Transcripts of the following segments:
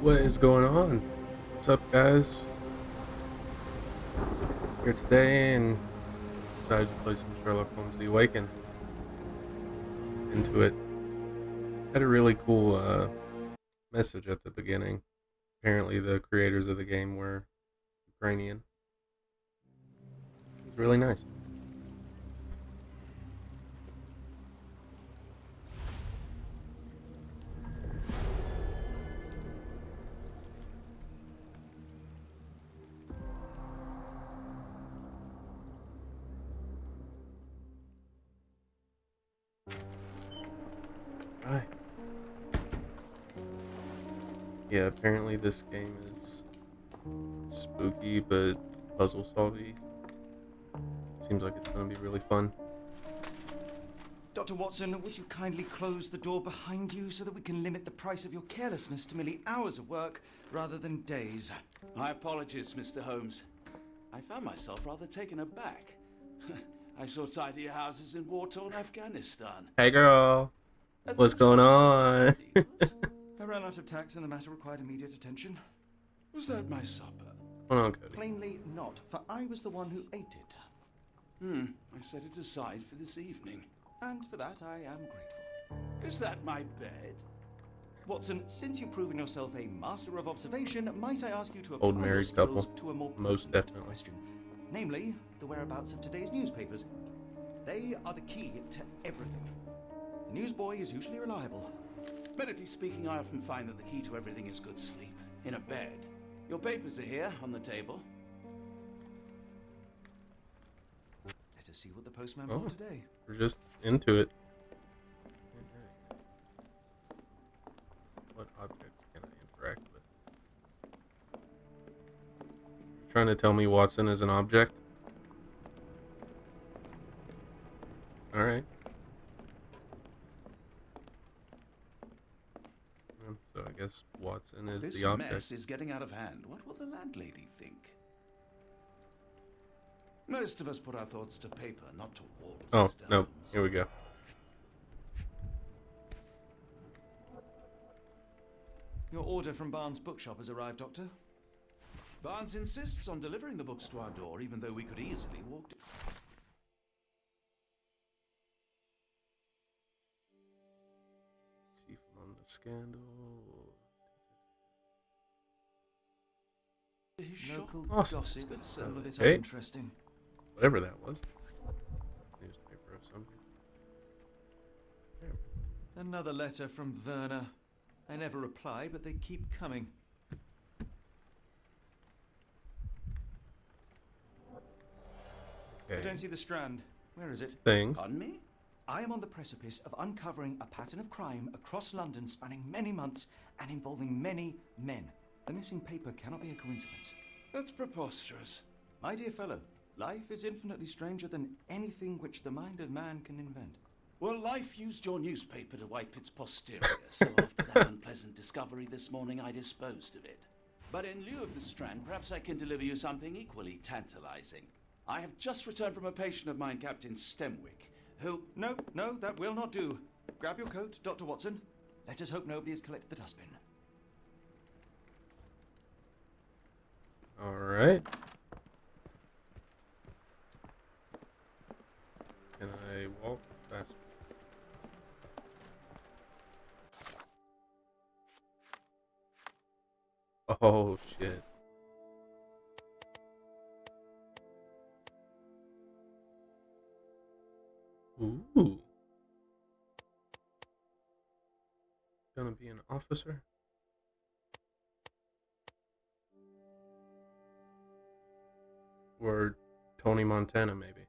What is going on? What's up, guys? Here today and decided to play some Sherlock Holmes: The Awakened. Into it. Had a really cool message at the beginning. Apparently, the creators of the game were Ukrainian. It was really nice. Right. Yeah, apparently this game is spooky but puzzle solving. Seems like it's going to be really fun. Dr. Watson, would you kindly close the door behind you so that we can limit the price of your carelessness to merely hours of work rather than days? My apologies, Mr. Holmes. I found myself rather taken aback. I saw tidier houses in war-torn Afghanistan. Hey, girl. What's Things going were on? tidy, was- I ran out of tax and the matter required immediate attention. Was that my supper? Hold on, Cody. Plainly not, for I was the one who ate it. I set it aside for this evening. And for that I am grateful. Is that my bed? Watson, since you've proven yourself a master of observation, might I ask you to apply Old your married skills couple. to a more Most pertinent definitely. question, namely the whereabouts of today's newspapers. They are the key to everything. The newsboy is usually reliable. Medically speaking, I often find that the key to everything is good sleep. In a bed. Your papers are here, on the table. Let us see what the postman Oh. brought today. We're just into it. What objects can I interact with? You're trying to tell me Watson is an object? Alright. So I guess Watson is This the object. mess is getting out of hand. What will the landlady think? Most of us put our thoughts to paper, not to walls. Oh, Mr. no. Holmes. Here we go. Your order from Barnes' bookshop has arrived, Doctor. Barnes insists on delivering the books to our door, even though we could easily walk. Chief among the scandal. His shop. Local Awesome. gossip, Good some of it service. Hey. interesting. Whatever that was. Newspaper of some kind. There. Another letter from Werner. I never reply, but they keep coming. I Okay. don't see the Strand. Where is it? Things. Pardon me? I am on the precipice of uncovering a pattern of crime across London spanning many months and involving many men. The missing paper cannot be a coincidence. That's preposterous. My dear fellow, life is infinitely stranger than anything which the mind of man can invent. Well, life used your newspaper to wipe its posterior, so after that unpleasant discovery this morning, I disposed of it. But in lieu of the Strand, perhaps I can deliver you something equally tantalizing. I have just returned from a patient of mine, Captain Stemwick, who... No, that will not do. Grab your coat, Dr. Watson. Let us hope nobody has collected the dustbin. Alright. Can I walk faster? Oh, shit. Ooh. Gonna be an officer? Or Tony Montana, maybe.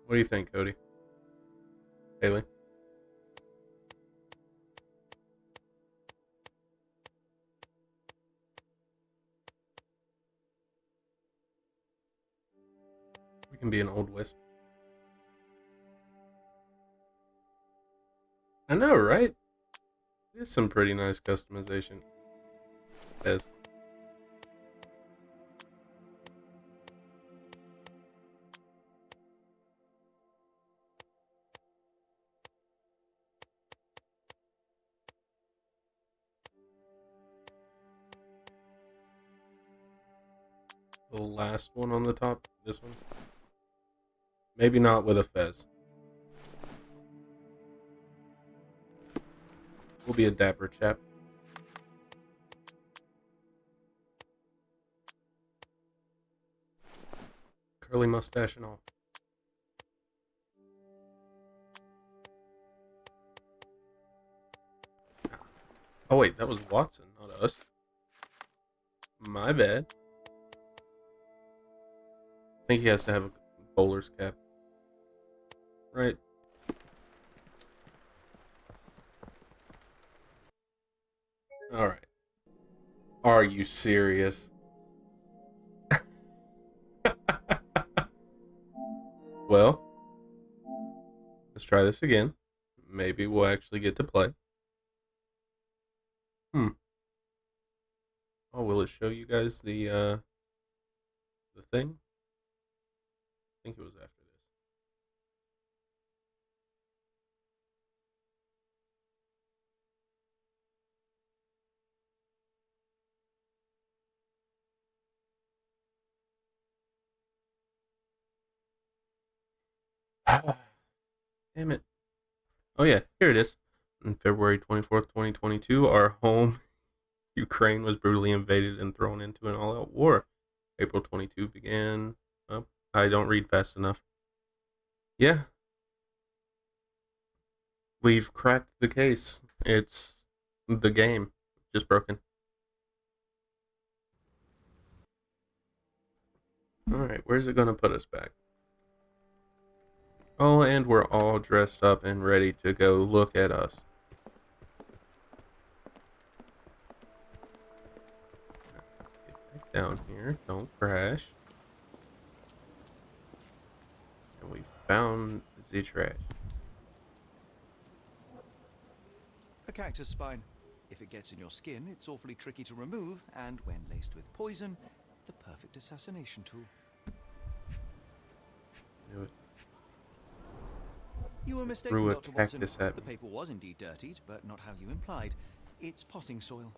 What do you think, Cody? Haley? We can be an Old West. I know, right? There's some pretty nice customization. As The last one on the top. This one. Maybe not with a fez. We'll be a dapper chap. Curly mustache and all. Oh wait, that was Watson, not us. My bad. I think he has to have a bowler's cap. Right. Alright. Are you serious? Well, let's try this again. Maybe we'll actually get to play. Oh, will it show you guys the thing? I think it was after this. Damn it. Oh yeah, here it is. On February 24th, 2022, our home, Ukraine, was brutally invaded and thrown into an all-out war. April 22 began. Oh, I don't read fast enough. Yeah. We've cracked the case. It's the game. Just broken. Alright, where's it going to put us back? Oh, and we're all dressed up and ready to go. Look at us. Get back down here. Don't crash. And we found the trash. A cactus spine. If it gets in your skin, it's awfully tricky to remove, and when laced with poison, the perfect assassination tool. Knew it. You were mistaken, Threw a Dr. Watson. cactus at The me. paper was indeed dirtied, but not how you implied. It's potting soil.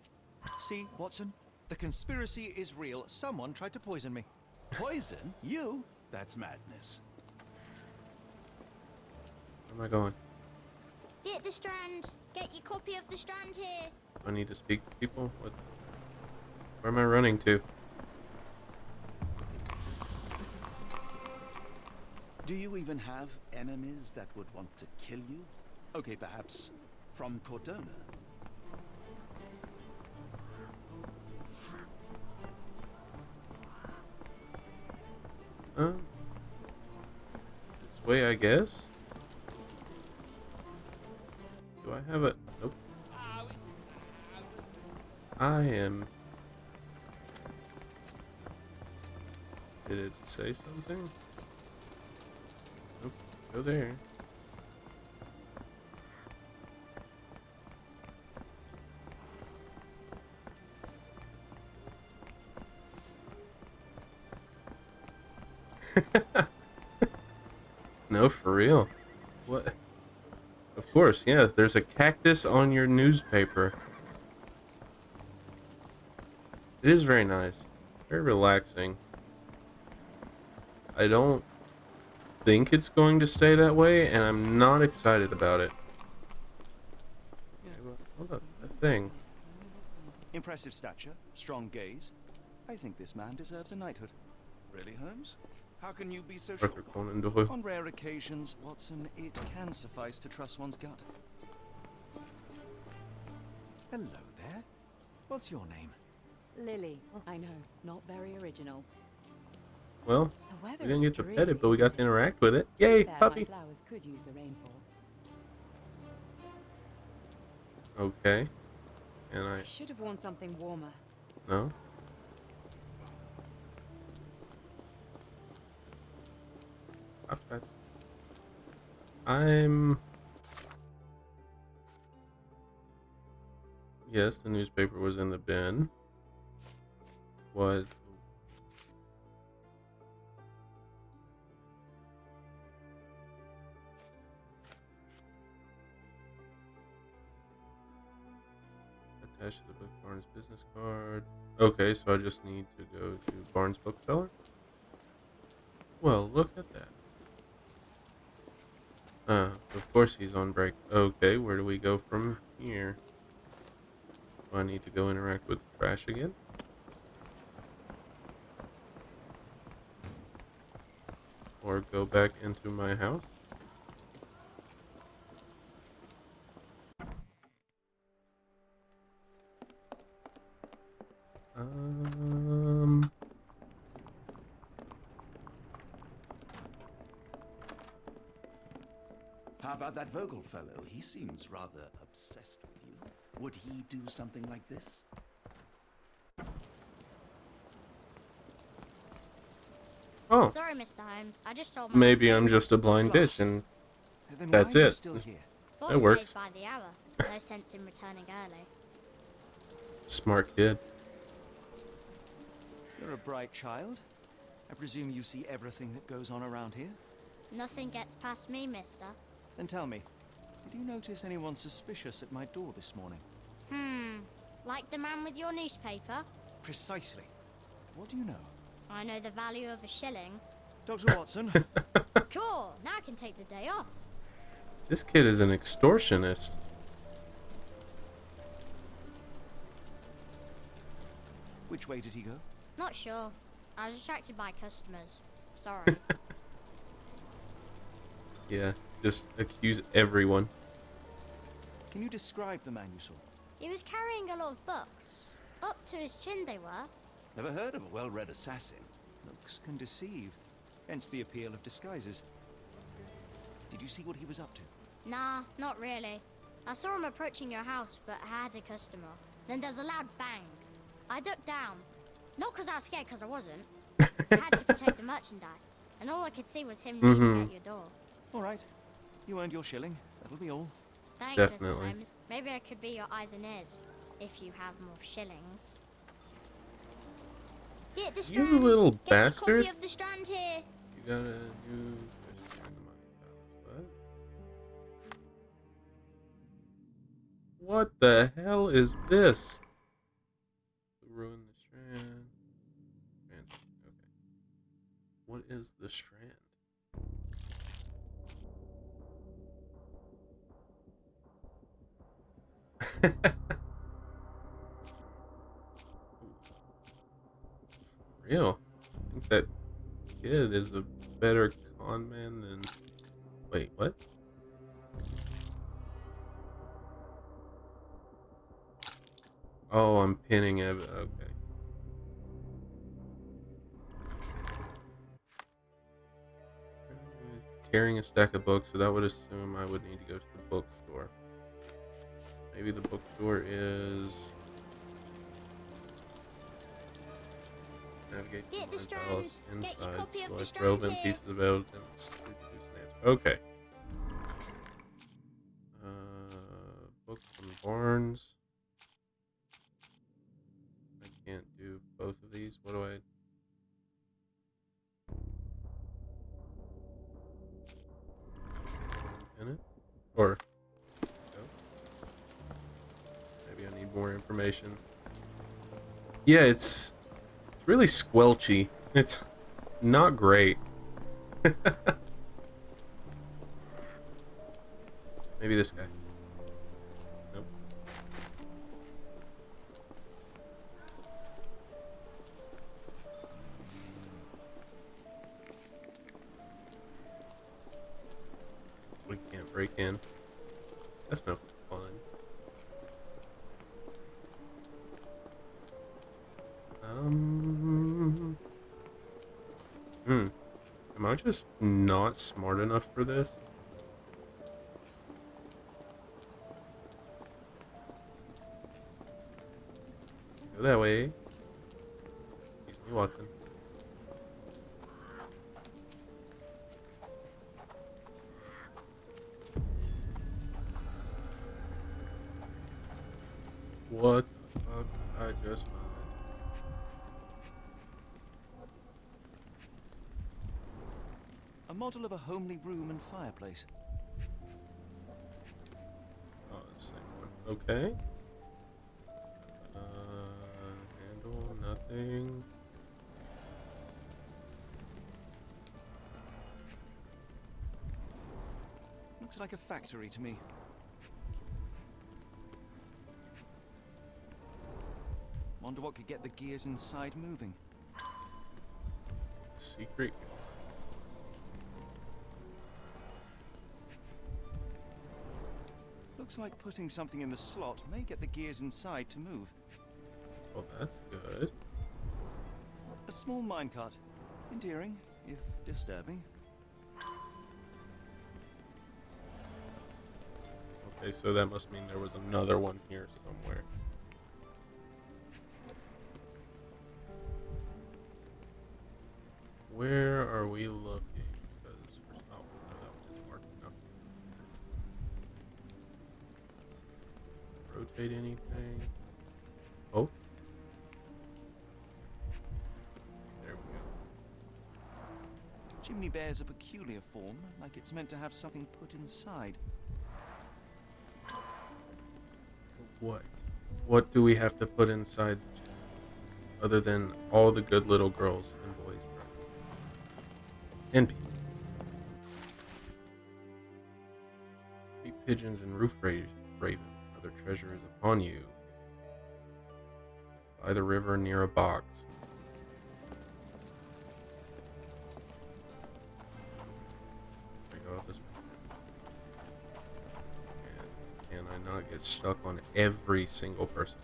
See, Watson? The conspiracy is real. Someone tried to poison me. Poison? You? That's madness. Where am I going? Get the Strand. Get your copy of the Strand here. Do I need to speak to people? Where am I running to? Do you even have enemies that would want to kill you? Okay, perhaps from Cordona. This way, I guess. Do I have a... Nope. I am... Did it say something? Nope. Go there. No, for real. What? Of course, yeah. There's a cactus on your newspaper. It is very nice. Very relaxing. I don't think it's going to stay that way, and I'm not excited about it. Yeah, well, hold up. A thing. Impressive stature, strong gaze. I think this man deserves a knighthood. Really, Holmes? How can you be so sure? Arthur Conan Doyle. On rare occasions, Watson, it can suffice to trust one's gut. Hello there. What's your name? Lily. I know, not very original. Well, The weather we didn't is get to dreary, pet it, but we got to isn't it? interact with it. To be Yay, fair, puppy! My flowers could use the rainfall. Okay. And I should have worn something warmer. No? Stop that. Yes, the newspaper was in the bin. What? Attach to the book Barnes business card. Okay, so I just need to go to Barnes bookseller. Well, look at that. Of course he's on break. Okay, where do we go from here? Do I need to go interact with the trash again? Or go back into my house? Um... How about that Vogel fellow? He seems rather obsessed with you. Would he do something like this? Oh, Sorry, Mr. Holmes. I just sold my maybe last I'm paper. just a blind bitch Blast. and Then that's why are you it. still here? Boss That pays works. by the hour. No sense in returning early. Smart kid. You're a bright child. I presume you see everything that goes on around here? Nothing gets past me, mister. Then tell me, did you notice anyone suspicious at my door this morning? Like the man with your newspaper? Precisely. What do you know? I know the value of a shilling. Dr. Watson, Cool, now I can take the day off. This kid is an extortionist. which way did he go? Not sure. I was distracted by customers. Sorry. Yeah, just accuse everyone. Can you describe the man you saw? He was carrying a lot of books. Up to his chin they were. Never heard of a well-read assassin. Looks can deceive, hence the appeal of disguises. Did you see what he was up to? Nah, not really. I saw him approaching your house, but I had a customer. Then there's a loud bang. I ducked down. Not because I was scared, because I wasn't. I had to protect the merchandise. And all I could see was him kneeling at your door. All right, you earned your shilling. That'll be all. Thanks, Definitely. Mr. Holmes. Maybe I could be your eyes and ears, if you have more shillings. Get the You Strand. little Get bastard. a copy of the Strand here. You got a new what? What the hell is this? Ruin the strand. Okay. What is the strand? Real. I think that kid is a better con man than. Wait, what? Oh, I'm pinning it. Okay. Carrying a stack of books, so that would assume I would need to go to the bookstore. Maybe the bookstore is. Navigate Get the to Strand. Palace Get your inside, copy of the select Strand relevant here. pieces about and produce an answer. Okay. Book from Barnes. I can't do both of these. What do I? In it? Or no? Maybe I need more information. Yeah, it's really squelchy. It's not great. Maybe this guy. Nope. We can't break in. That's no fun. Am I just not smart enough for this? Go that way. Excuse me, Watson. What the fuck? I just found. A model of a homely room and fireplace. Oh, the same one. Okay. anything. Looks like a factory to me. Wonder what could get the gears inside moving. Secret. Looks like putting something in the slot may get the gears inside to move. Well, that's good. A small minecart. Endearing, if disturbing. Okay, so that must mean there was another one here somewhere. Where are we looking? Because first off, no, that one is marked enough. Rotate anything? Oh. There we go. Chimney bears a peculiar form, like it's meant to have something put inside. What? What do we have to put inside the chest? Other than all the good little girls and boys present. And people. Sweet pigeons and roof raven. Other treasure is upon you. By the river near a box. There we go. This and can I not get stuck on every single person?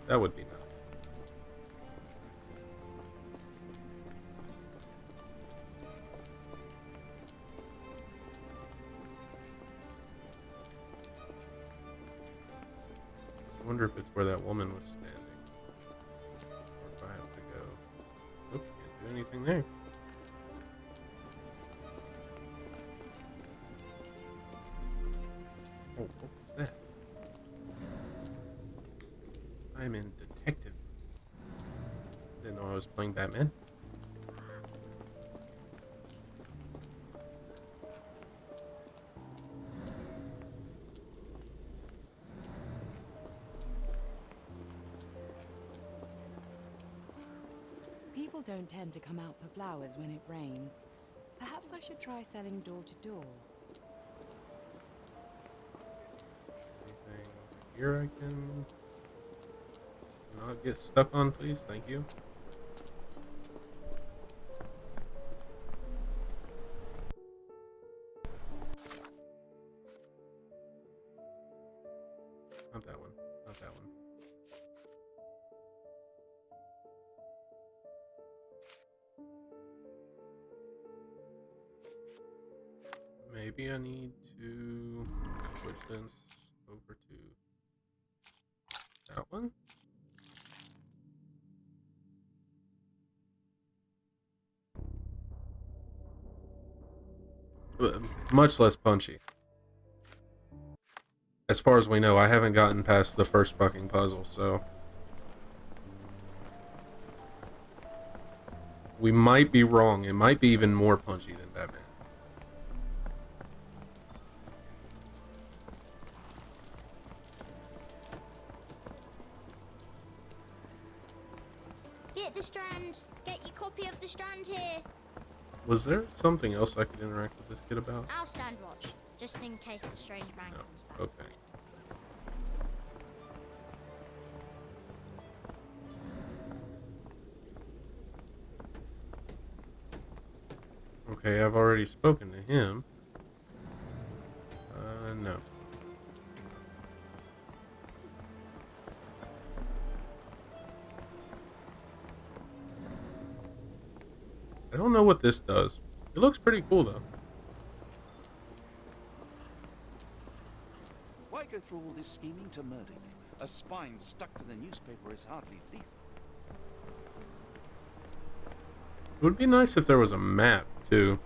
That would be nice. I wonder if it's where that woman was standing. Or if I have to go. Nope, can't do anything there. Oh, what was that? I'm in detective. Didn't know I was playing Batman. People don't tend to come out for flowers when it rains. Perhaps I should try selling door to door. Anything over here I can not get stuck on, please? Thank you. Not that one. Not that one. Maybe I need to switch this over to that one. Much less punchy. As far as we know, I haven't gotten past the first fucking puzzle, so we might be wrong. It might be even more punchy than Batman. Get the Strand. Get your copy of the Strand here. Was there something else I could interact with this kid about? I'll stand watch, just in case the strange man No. comes back. Okay. Okay, I've already spoken to him. No. I don't know what this does. It looks pretty cool, though. Why go through all this scheming to murder you? A spine stuck to the newspaper is hardly lethal. It would be nice if there was a map, too.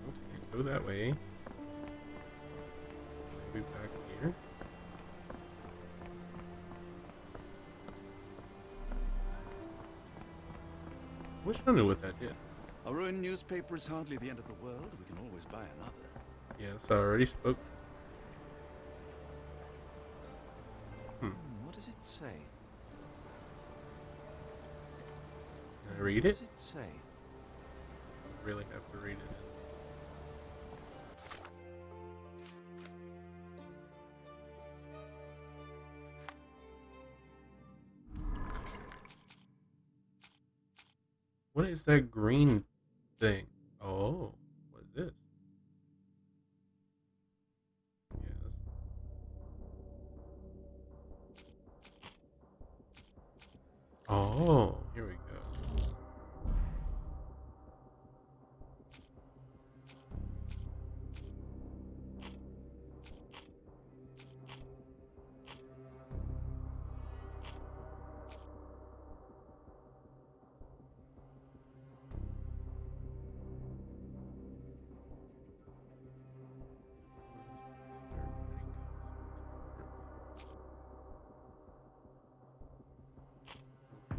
Okay, go that way. Maybe back here. Wish I knew what that did. A ruined newspaper is hardly the end of the world. We can always buy another. Yes, I already spoke. What does it say? Can I read What it? does it say? I really have to read it. What is that green thing? Oh, what is this? Yes. Oh, here we go.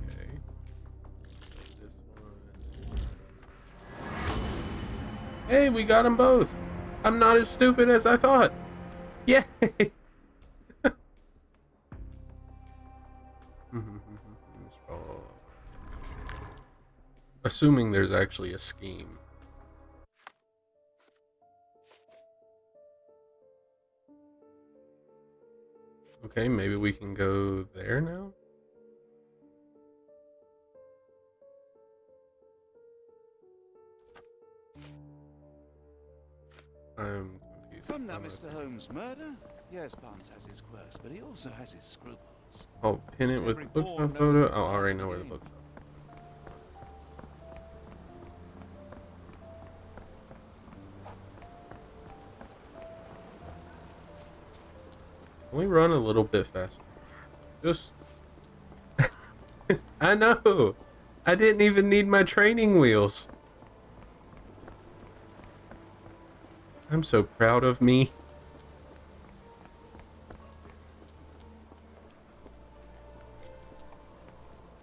Okay. This one. Hey, we got them both. I'm not as stupid as I thought. Yay! Assuming there's actually a scheme. Okay, maybe we can go there now? I'm confused. Come now, Mr. Holmes. Murder? Yes, Barnes has his quirks, but he also has his scruples. Oh, pin it with Every the bookshelf pawn knows photo? its Oh, I part already of the know where the game. bookshelf. Can we run a little bit faster? Just... I know! I didn't even need my training wheels. I'm so proud of me.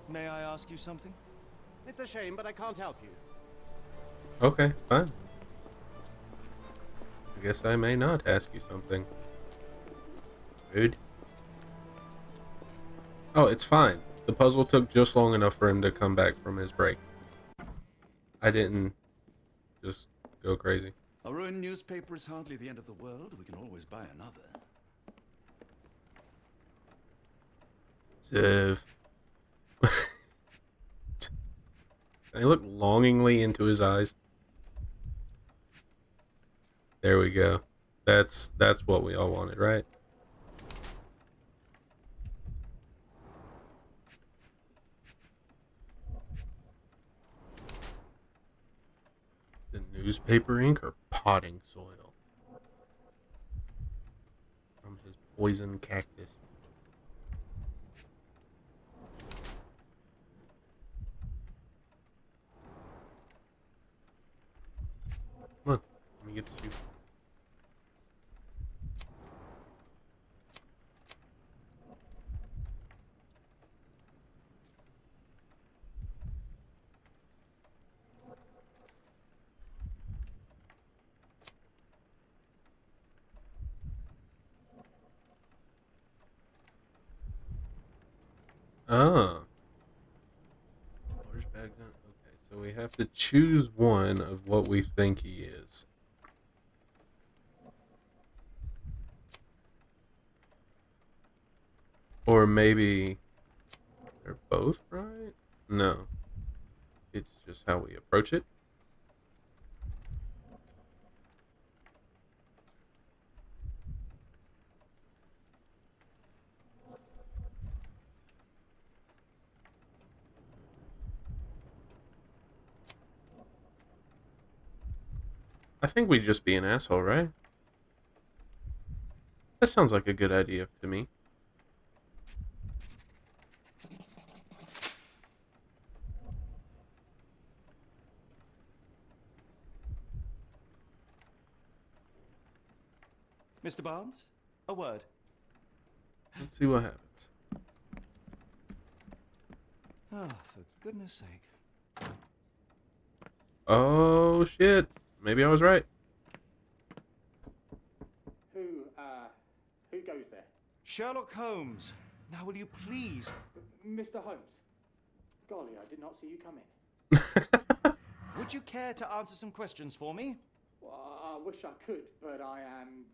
May I ask you something? It's a shame, but I can't help you. Okay, fine. I guess I may not ask you something. Rude. Oh, it's fine. The puzzle took just long enough for him to come back from his break. I didn't just go crazy. A ruined newspaper is hardly the end of the world. We can always buy another. Ziv. Can I look longingly into his eyes? There we go. That's what we all wanted, right? The newspaper ink or potting soil? From his poison cactus. Come on, let me get to you. Ah. Large bags on. Okay, so we have to choose one of what we think he is. Or maybe they're both right? No. It's just how we approach it. I think we'd just be an asshole, right? That sounds like a good idea to me. Mr. Barnes, a word. Let's see what happens. Ah, for goodness sake. Oh shit! Maybe I was right. Who goes there? Sherlock Holmes. Now will you please? Mr. Holmes. Golly, I did not see you come in. Would you care to answer some questions for me? Well, I wish I could, but I am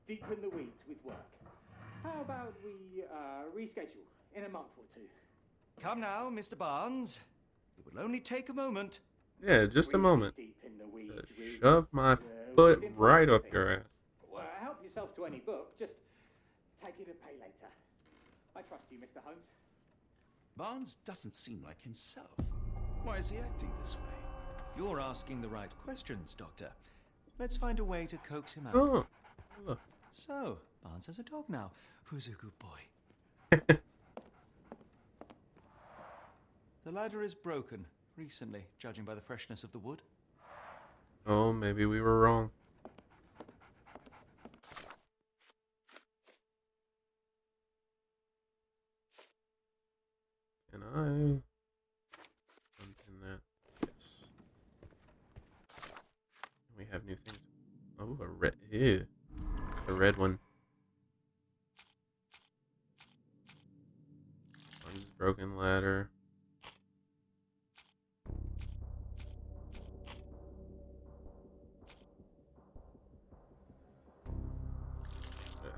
deep in the weeds with work. How about we reschedule in a month or two? Come now, Mr. Barnes. It will only take a moment. Yeah, just a Really moment. Deep in the weeds with, Shove my foot with right important up your things. ass. Well, help yourself to any book. Just take it and pay later. I trust you, Mr. Holmes. Barnes doesn't seem like himself. Why is he acting this way? You're asking the right questions, Doctor. Let's find a way to coax him out. Oh, look. So, Barnes has a dog now. Who's a good boy? The ladder is broken recently, judging by the freshness of the wood. Oh, maybe we were wrong. Can I jump in that? Yes. We have new things. Oh, a red. Ew. A red one. One's broken ladder.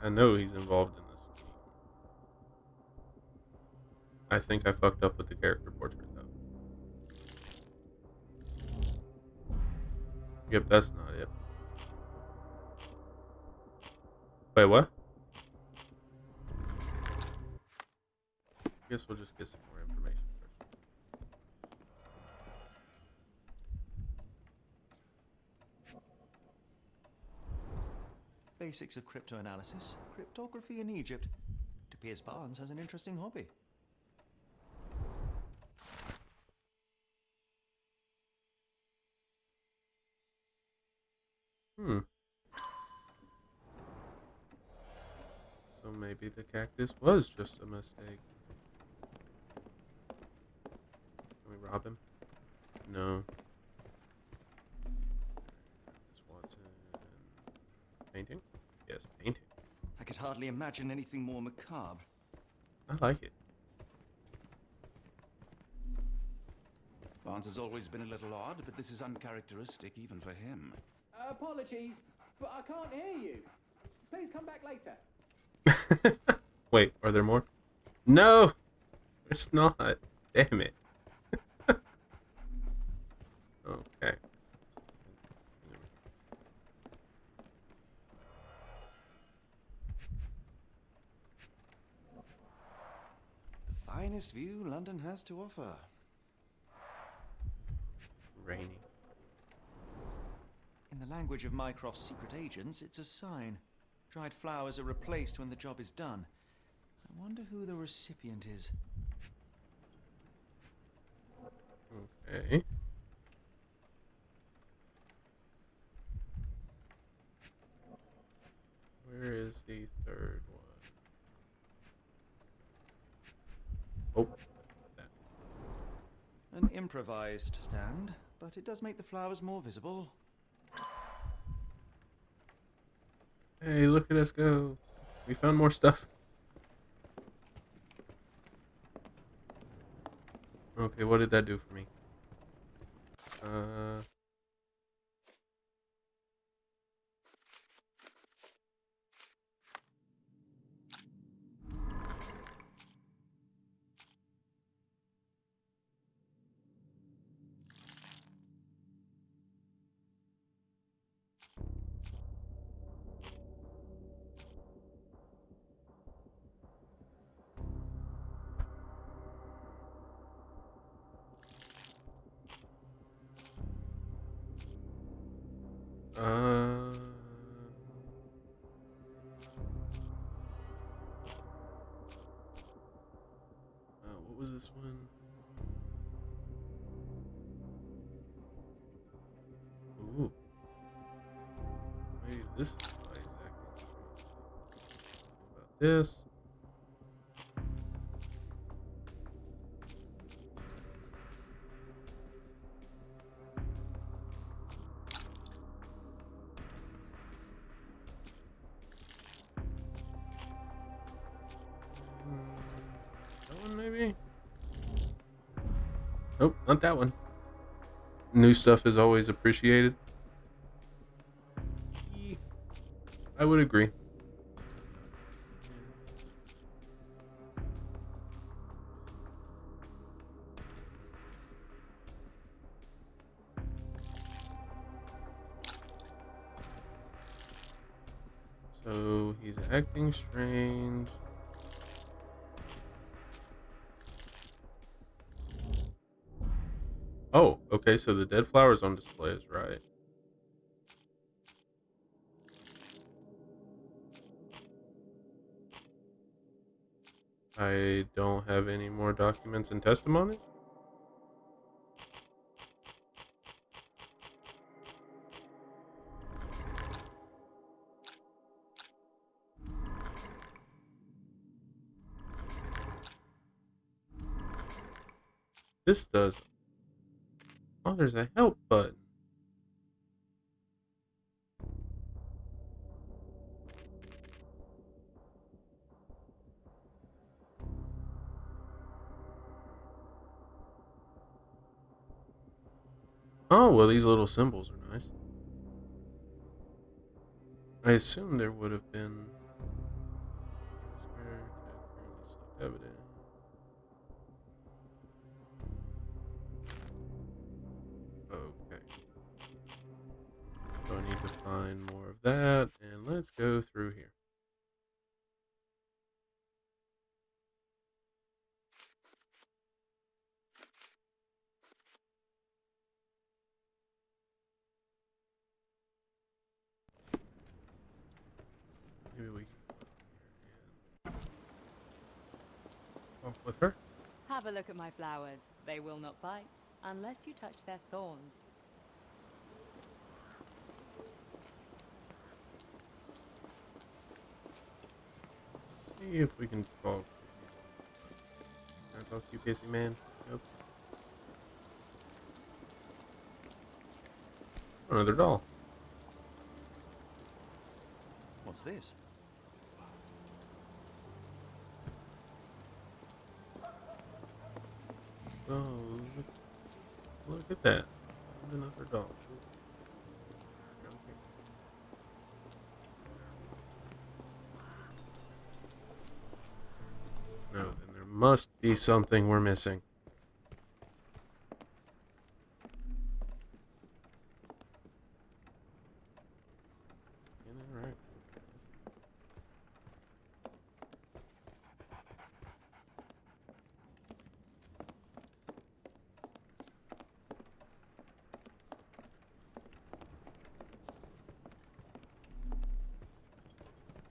I know he's involved in this scheme. I think I fucked up with the character portrait, though. Yep, that's not it. Wait, what? Guess we'll just get some more information first. Basics of cryptoanalysis, cryptography in Egypt. It appears Barnes has an interesting hobby. So maybe the cactus was just a mistake. Can we rob him? No. This Watson. Painting? Yes, painting. I could hardly imagine anything more macabre. I like it. Barnes has always been a little odd, but this is uncharacteristic even for him. Apologies, but I can't hear you. Please come back later. Wait, are there more? No! There's not. Damn it. Okay. The finest view London has to offer. Raining. In the language of Mycroft's secret agents, it's a sign. Dried flowers are replaced when the job is done. I wonder who the recipient is. Okay. Where is the third one? Oh, that. An improvised stand, but it does make the flowers more visible. Hey, look at us go. We found more stuff. Okay, what did that do for me? Uh, what was this one? Ooh. Maybe this is why he's acting strangely. What about this? Nope, not that one. New stuff is always appreciated. I would agree. So he's acting strange. Oh, okay, so the dead flowers on display is right. I don't have any more documents and testimony. This does. Oh, there's a help button. Oh, well, these little symbols are nice. I assume there would have been. Evidence. Okay. So I need to find more of that, and let's go through here. Maybe we can talk with her. Have a look at my flowers. They will not bite unless you touch their thorns. See if we can talk. Can I talk to you, pissy man? Nope. Another doll. What's this? Oh, look at that. Another doll. No, then there must be something we're missing. Right.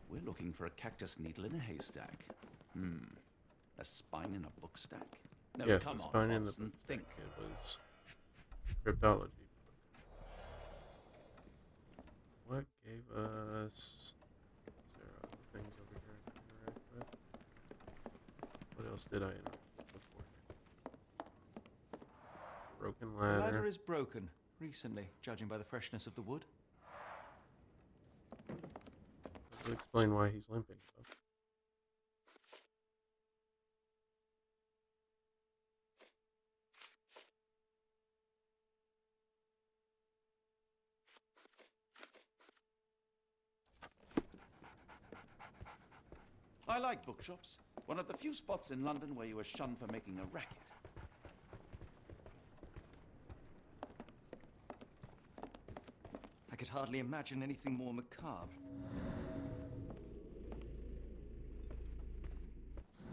We're looking for a cactus needle in a haystack. A spine in a book stack? No, Yes, come the on, spine in the Watson, book think. It was cryptology. What gave us? Is there other things over here I can interact with? What else did I interact with before? Broken The ladder ladder. is broken recently, judging by the freshness of the wood. That would explain why he's limping. So. I like bookshops. One of the few spots in London where you are shunned for making a racket. I could hardly imagine anything more macabre.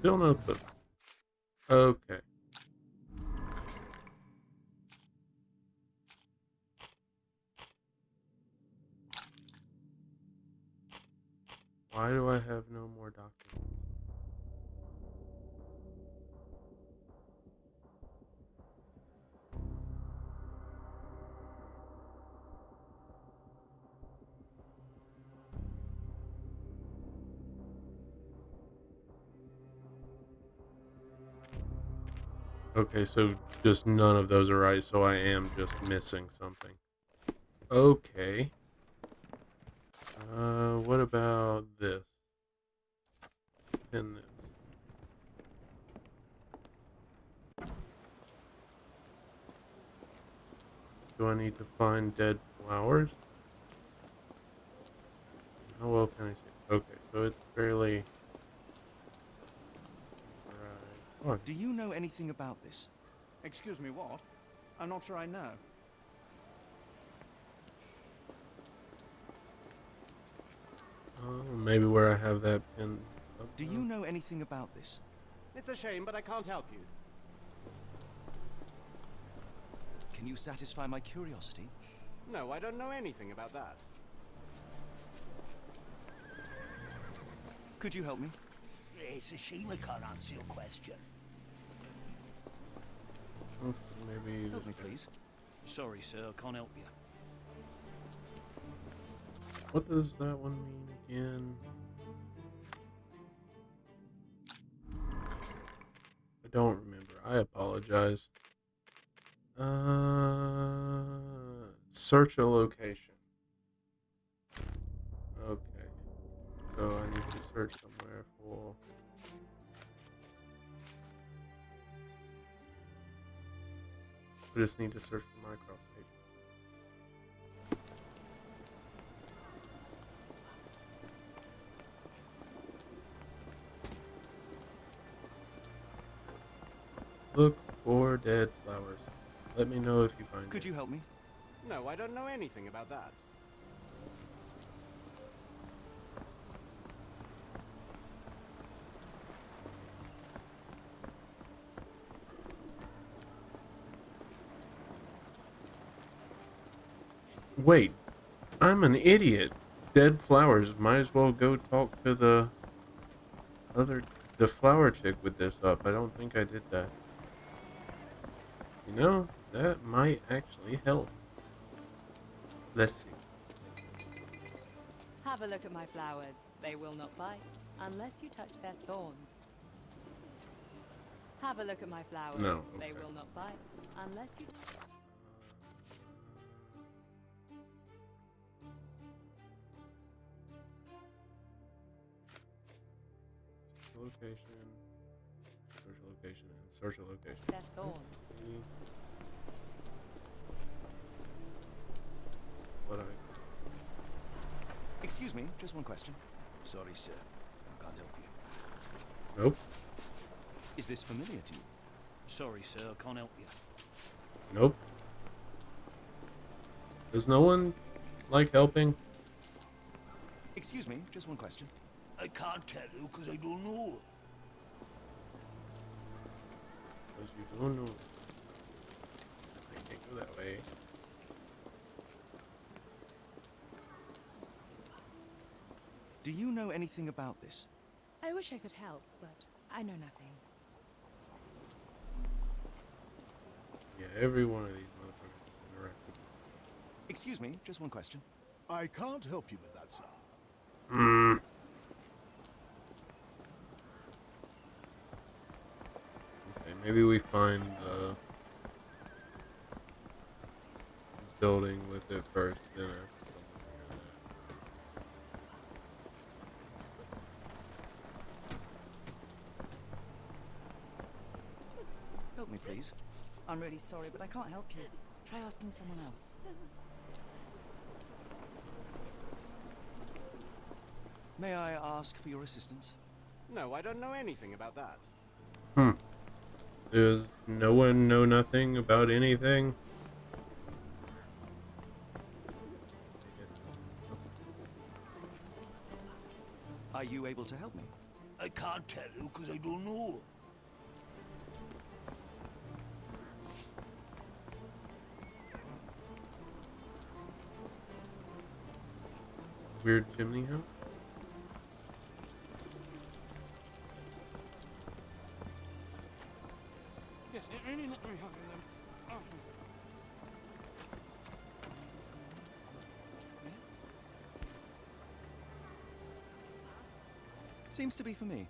Still no clue. Okay. Why do I have no more documents? Okay, so just none of those are right, so I am just missing something. Okay. What about this? Pin this. Do I need to find dead flowers? How well can I see? Okay, so it's fairly... Right. Come on. Do you know anything about this? Excuse me, what? I'm not sure I know. Oh, maybe where I have that pin. Do you know anything about this? It's a shame, but I can't help you. Can you satisfy my curiosity? No, I don't know anything about that. Could you help me? It's a shame I can't answer your question. Oh, maybe Help this me, guy. please. Sorry, sir, I can't help you. What does that one mean again? I don't remember. I apologize. Search a location. Okay. So I need to search somewhere for... I just need to search for Minecraft stations. Look for dead flowers. Let me know if you find Could it. you help me? No, I don't know anything about that. Wait, I'm an idiot. Dead flowers. Might as well go talk to the flower chick with this up. I don't think I did that. You know, that might actually help. Let's see. Have a look at my flowers. They will not bite unless you touch their thorns. Have a look at my flowers. No, They okay. will not bite unless you... Location, search a location, and search a location. Their thorns. Let's see what I... Excuse me, just one question. Sorry, sir. I can't help you. Nope. Is this familiar to you? Sorry, sir, I can't help you. Nope. Does no one like helping? Excuse me, just one question. I can't tell you because I don't know. Because you don't know. I can't go that way. Do you know anything about this? I wish I could help, but I know nothing. Yeah, every one of these motherfuckers is interactive. Excuse me, just one question. I can't help you with that, sir. Hmm. Okay, maybe we find the building with it first, then ask someone to do Help me, please. I'm really sorry, but I can't help you. Try asking someone else. May I ask for your assistance? No, I don't know anything about that. that. Does no one know nothing about anything? Are you able to help me? I can't tell you because I don't know. Weird chimney house? Yes, it really let me help you then. Oh. Seems to be for me.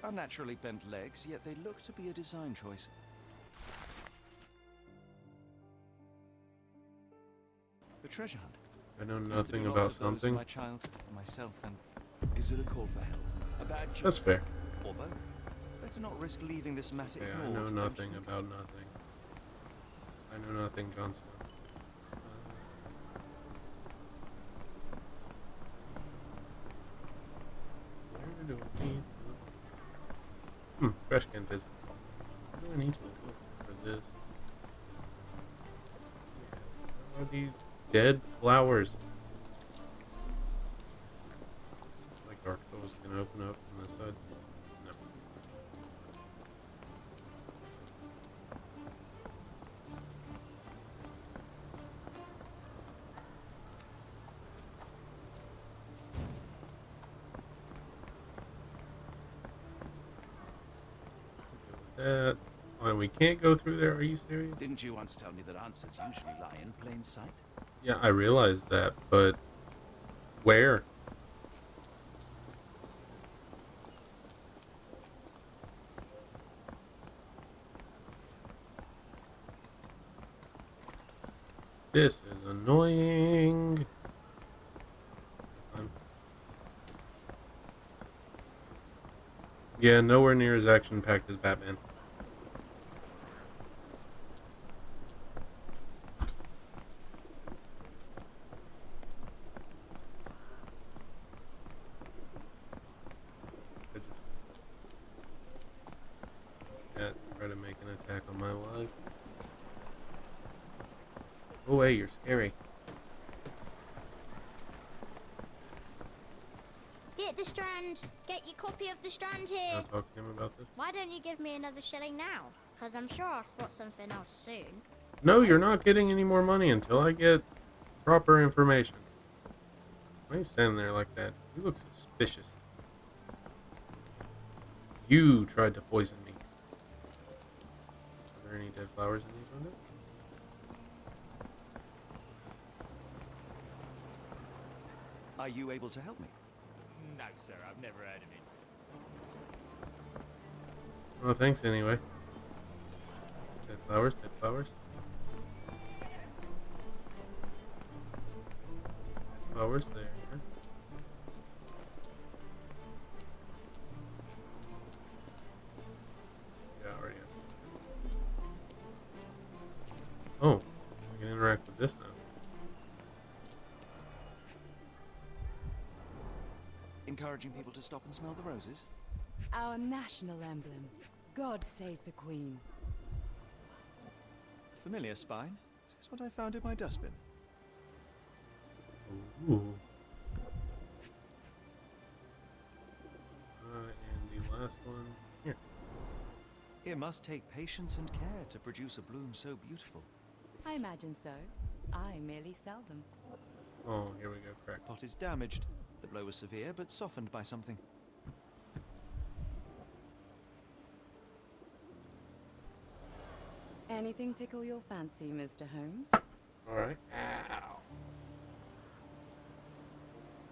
Unnaturally bent legs, yet they look to be a design choice. The treasure hunt. I know Used to be nothing lots about of those in something. my childhood, and myself, and Is it a call for help? A bad job? That's fair. or both. Better not risk leaving this matter Yeah, I ignored. know don't you nothing think? about nothing. I know nothing, Johnson. Where do I need to look? Trash can visit. Where do I need to look for this? Yeah, where are these dead flowers? Like Dark Souls can open up on this side. No. That. Oh, we can't go through there. Are you serious? Didn't you once tell me that answers usually lie in plain sight? Yeah, I realized that, but where? This is annoying. Yeah, nowhere near as action-packed as Batman. I just try to make an attack on my life. Oh, hey, you're scary. Get the Strand. Get your copy of the Strand here. I'll talk to him about this. Why don't you give me another shilling now? Because I'm sure I'll spot something else soon. No, you're not getting any more money until I get proper information. Why are you standing there like that? You look suspicious. You tried to poison me. Are there any dead flowers in these windows? Are you able to help me? No, sir, I've never heard of it. Well, thanks anyway. Dead flowers, dead flowers. Flowers there. Yeah, already has this. Oh, I can interact with this now. Encouraging people to stop and smell the roses? Our national emblem. God save the Queen. Familiar spine? Is this what I found in my dustbin? Ooh. And the last one here. It must take patience and care to produce a bloom so beautiful. I imagine so. I merely sell them. Oh, here we go, crack. Pot is damaged. The blow was severe, but softened by something. Anything tickle your fancy, Mr. Holmes? Alright. Ow.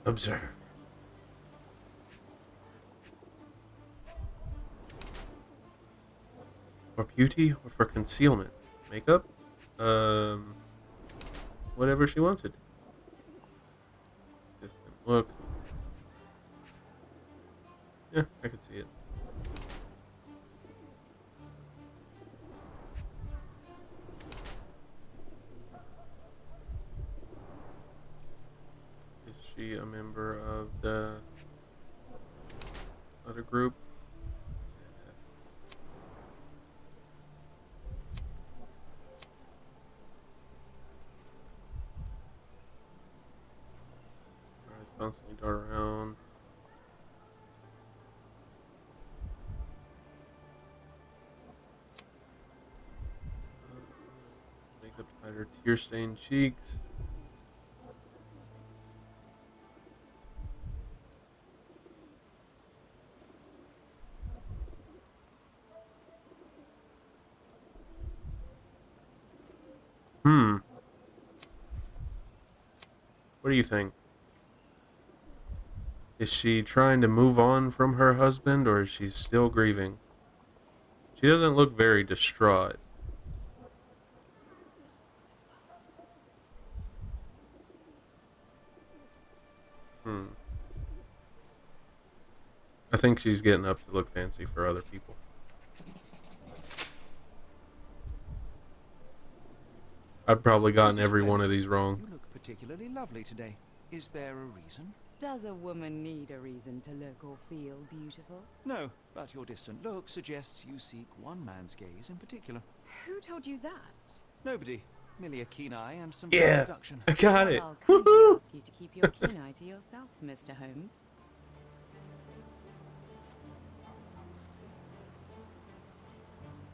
Observe. For beauty or for concealment? Makeup? Whatever she wanted. Distant look. Yeah, I can see it. Is she a member of the other group? Eyes constantly dart around. Makeup to hide her tear-stained cheeks. What do you think? Is she trying to move on from her husband, or is she still grieving? She doesn't look very distraught. I think she's getting up to look fancy for other people. I've probably gotten Mrs. every one Fleming, of these wrong. You look particularly lovely today. Is there a reason? Does a woman need a reason to look or feel beautiful? No, but your distant look suggests you seek one man's gaze in particular. Who told you that? Nobody. Merely a keen eye and some Yeah, introduction. I got it. I'll kindly ask you to keep your keen eye to yourself, Mr. Holmes.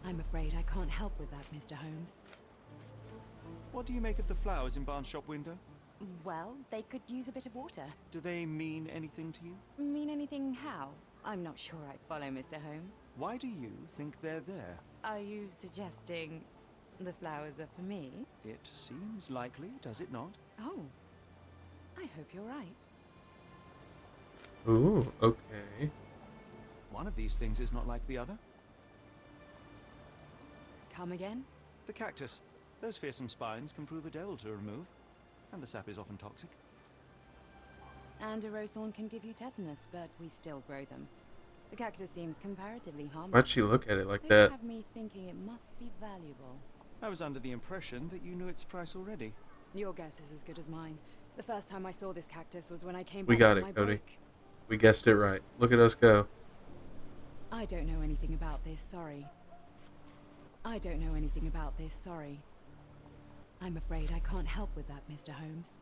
I'm afraid I can't help with that, Mr. Holmes. What do you make of the flowers in Barnes' shop window? Well, they could use a bit of water. Do they mean anything to you? Mean anything how? I'm not sure I follow, Mr. Holmes. Why do you think they're there? Are you suggesting the flowers are for me? It seems likely, does it not? Oh, I hope you're right. Ooh, okay. One of these things is not like the other. Come again? The cactus. Those fearsome spines can prove a devil to remove, and the sap is often toxic. And a rose thorn can give you tetanus, but we still grow them. The cactus seems comparatively harmless. Why'd she look at it like They that? have me thinking it must be valuable. I was under the impression that you knew its price already. Your guess is as good as mine. The first time I saw this cactus was when I came We back got from it, my Cody. break. We guessed it right. Look at us go. I don't know anything about this, sorry. I don't know anything about this, sorry. I'm afraid I can't help with that, Mr. Holmes.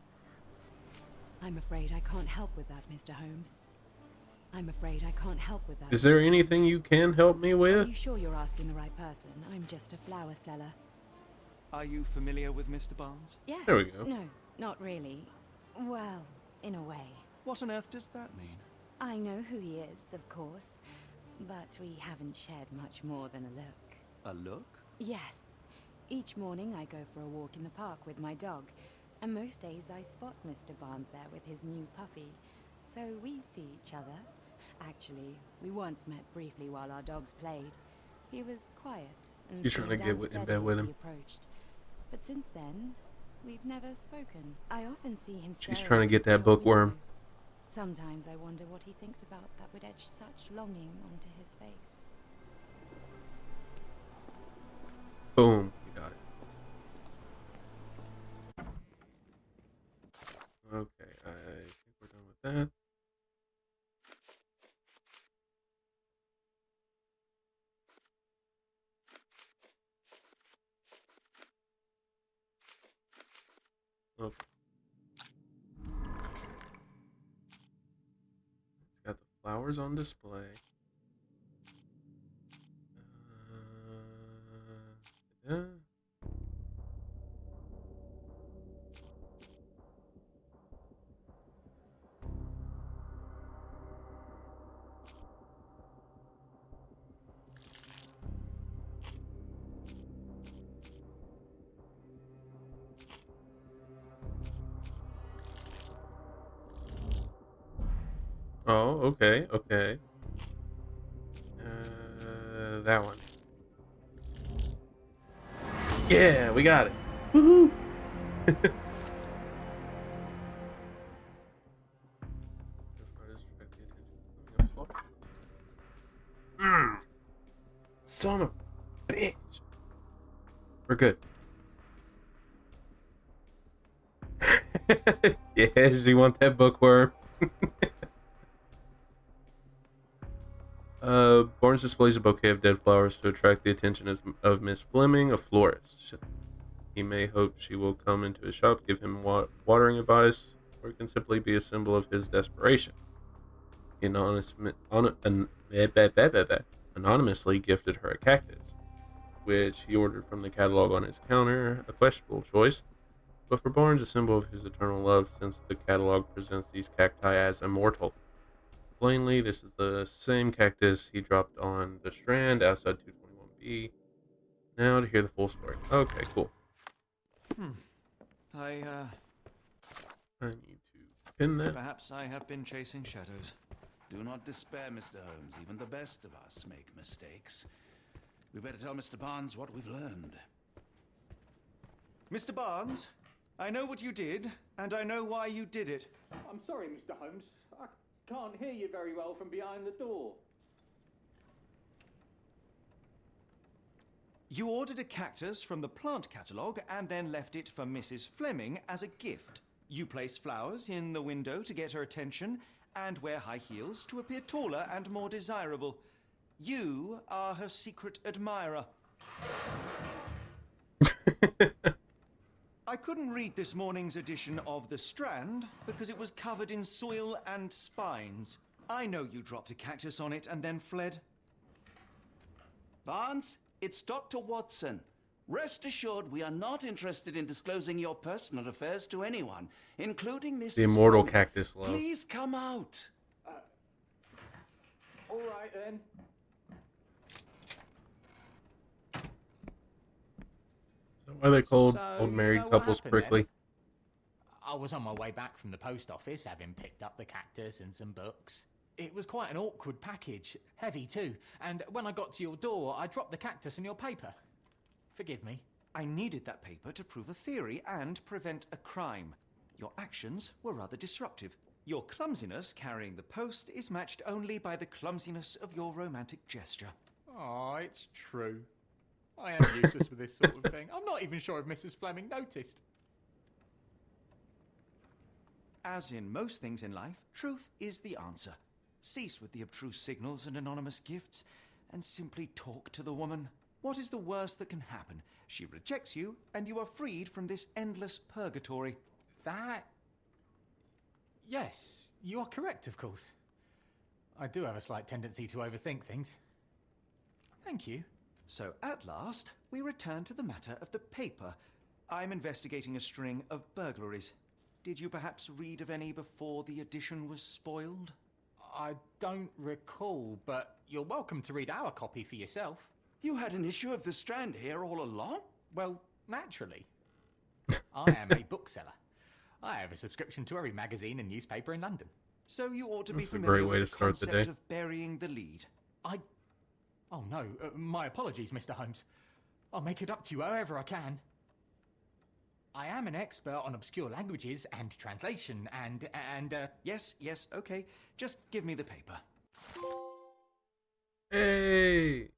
I'm afraid I can't help with that, Mr. Holmes. I'm afraid I can't help with that. Is there Mr. anything Holmes. you can help me Are with? you sure you're asking the right person? I'm just a flower seller. Are you familiar with Mr. Barnes? Yes. There we go. No, not really. Well, in a way. What on earth does that mean? I know who he is, of course. But we haven't shared much more than a look. A look? Yes. Each morning I go for a walk in the park with my dog, and most days I spot Mr. Barnes there with his new puppy. So we see each other. Actually, we once met briefly while our dogs played. He was quiet and She's trying to seemed get in unsteady bed with as he him. approached. But since then, we've never spoken. I often see him She's staring trying to through get the that shop bookworm. window. Sometimes I wonder what he thinks about that would etch such longing onto his face. Boom. We got it. Okay, I think we're done with that. Okay. It's got the flowers on display. Yeah. Oh, okay, okay. That one. Yeah, we got it. Woohoo! Son of a bitch. We're good. Yes, you want that bookworm. Barnes displays a bouquet of dead flowers to attract the attention of Miss Fleming, a florist. He may hope she will come into his shop, give him watering advice, or it can simply be a symbol of his desperation. He anonymously gifted her a cactus, which he ordered from the catalog on his counter, a questionable choice, but for Barnes a symbol of his eternal love, since the catalog presents these cacti as immortal. Plainly, this is the same cactus he dropped on the Strand outside 221B. Now to hear the full story. Okay, cool. I need to pin that. Perhaps I have been chasing shadows. Do not despair, Mr. Holmes. Even the best of us make mistakes. We better tell Mr. Barnes what we've learned. Mr. Barnes, I know what you did, and I know why you did it. I'm sorry, Mr. Holmes. I can't hear you very well from behind the door. You ordered a cactus from the plant catalogue and then left it for Mrs. Fleming as a gift. You place flowers in the window to get her attention and wear high heels to appear taller and more desirable. You are her secret admirer. I couldn't read this morning's edition of The Strand because it was covered in soil and spines. I know you dropped a cactus on it and then fled. Barnes, it's Dr. Watson. Rest assured, we are not interested in disclosing your personal affairs to anyone, including Mrs. The immortal Fleming. cactus love. Please come out. All right then. So why they called So, old you married know what couples happened prickly? then? I was on my way back from the post office, having picked up the cactus and some books. It was quite an awkward package, heavy too, and when I got to your door, I dropped the cactus in your paper. Forgive me. I needed that paper to prove a theory and prevent a crime. Your actions were rather disruptive. Your clumsiness carrying the post is matched only by the clumsiness of your romantic gesture. Oh, it's true. I am useless for this sort of thing. I'm not even sure if Mrs. Fleming noticed. As in most things in life, truth is the answer. Cease with the abstruse signals and anonymous gifts, and simply talk to the woman. What is the worst that can happen? She rejects you, and you are freed from this endless purgatory. That... Yes, you are correct, of course. I do have a slight tendency to overthink things. Thank you. So at last, we return to the matter of the paper. I'm investigating a string of burglaries. Did you perhaps read of any before the edition was spoiled? I don't recall, but you're welcome to read our copy for yourself. You had an issue of The Strand here all along? Well, naturally. I am a bookseller. I have a subscription to every magazine and newspaper in London. So you ought to be That's a familiar great way with to the start the concept day. of burying the lead. Oh no, my apologies, Mr. Holmes. I'll make it up to you however I can. I am an expert on obscure languages and translation and Yes, okay. Just give me the paper. Hey. Okay,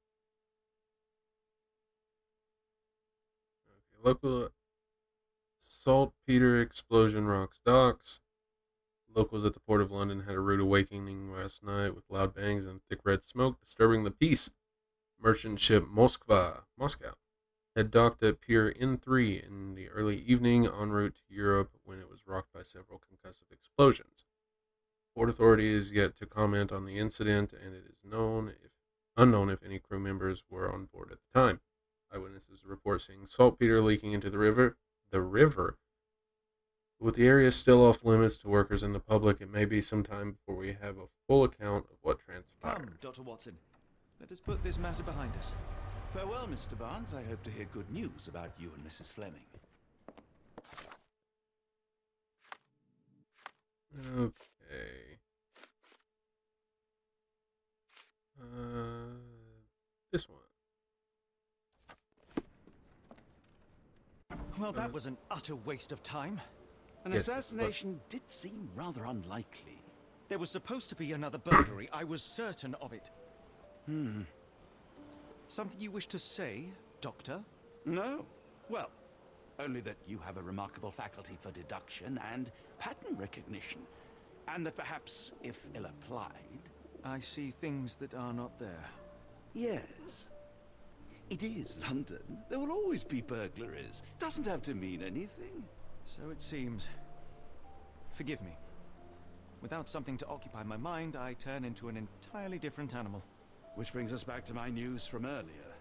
local saltpeter explosion rocks docks. Locals at the Port of London had a rude awakening last night with loud bangs and thick red smoke disturbing the peace. Merchant ship Moscow had docked at Pier N3 in the early evening en route to Europe when it was rocked by several concussive explosions. Port authorities yet to comment on the incident, and it is unknown if any crew members were on board at the time. Eyewitnesses report seeing saltpeter leaking into the river. With the area still off limits to workers and the public, it may be some time before we have a full account of what transpired. Come, Dr. Watson. Let us put this matter behind us. Farewell, Mr. Barnes. I hope to hear good news about you and Mrs. Fleming. Okay. This one. Well, that was an utter waste of time. An assassination did seem rather unlikely. There was supposed to be another burglary. I was certain of it. Something you wish to say, Doctor? No. Well, only that you have a remarkable faculty for deduction and pattern recognition. And that perhaps, if ill applied... I see things that are not there. Yes. It is London. There will always be burglaries. Doesn't have to mean anything. So it seems. Forgive me. Without something to occupy my mind, I turn into an entirely different animal. Which brings us back to my news from earlier.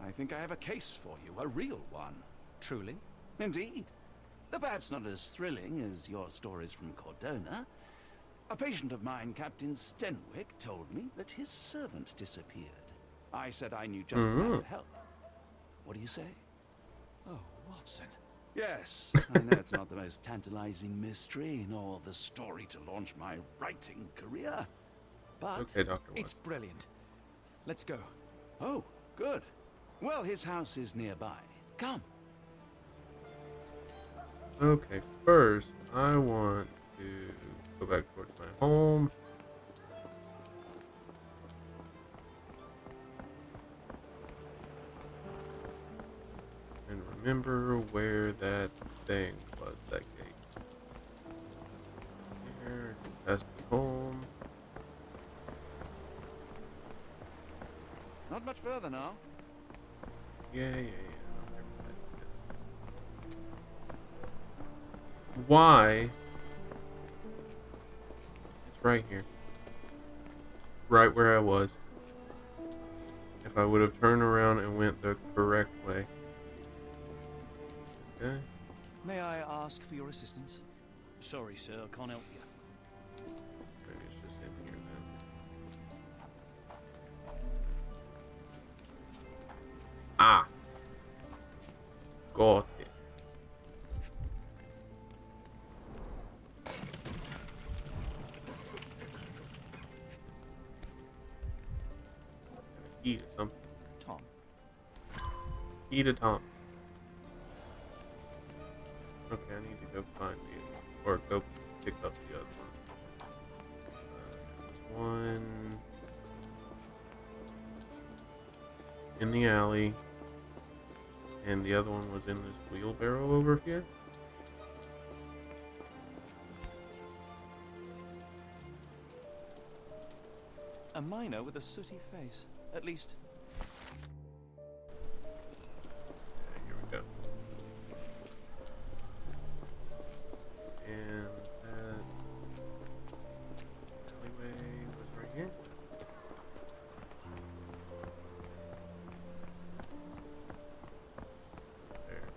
I think I have a case for you, a real one. Truly? Indeed. Though perhaps not as thrilling as your stories from Cordona. A patient of mine, Captain Stenwick, told me that his servant disappeared. I said I knew just the man to help. What do you say? Oh, Watson. Yes, I know it's not the most tantalizing mystery, nor the story to launch my writing career. But Okay, Dr. It's brilliant. Let's go. Oh, good. Well, his house is nearby. Come. Okay, first, I want to go back towards my home. remember where that thing was, that gate. Here, pass me home. Not much further now. Yeah. Why? It's right here. Right where I was. If I would have turned around and went the correct way. This guy? May I ask for your assistance? Sorry, sir, I can't help you. Maybe it's just in here then. Ah! Got it. Key to something. Tom. Key to Tom. Okay, I need to go find you. Or go pick up the other ones. There's one in the alley. And the other one was in this wheelbarrow over here. A miner with a sooty face. At least. Here we go. And that alleyway was right here. There.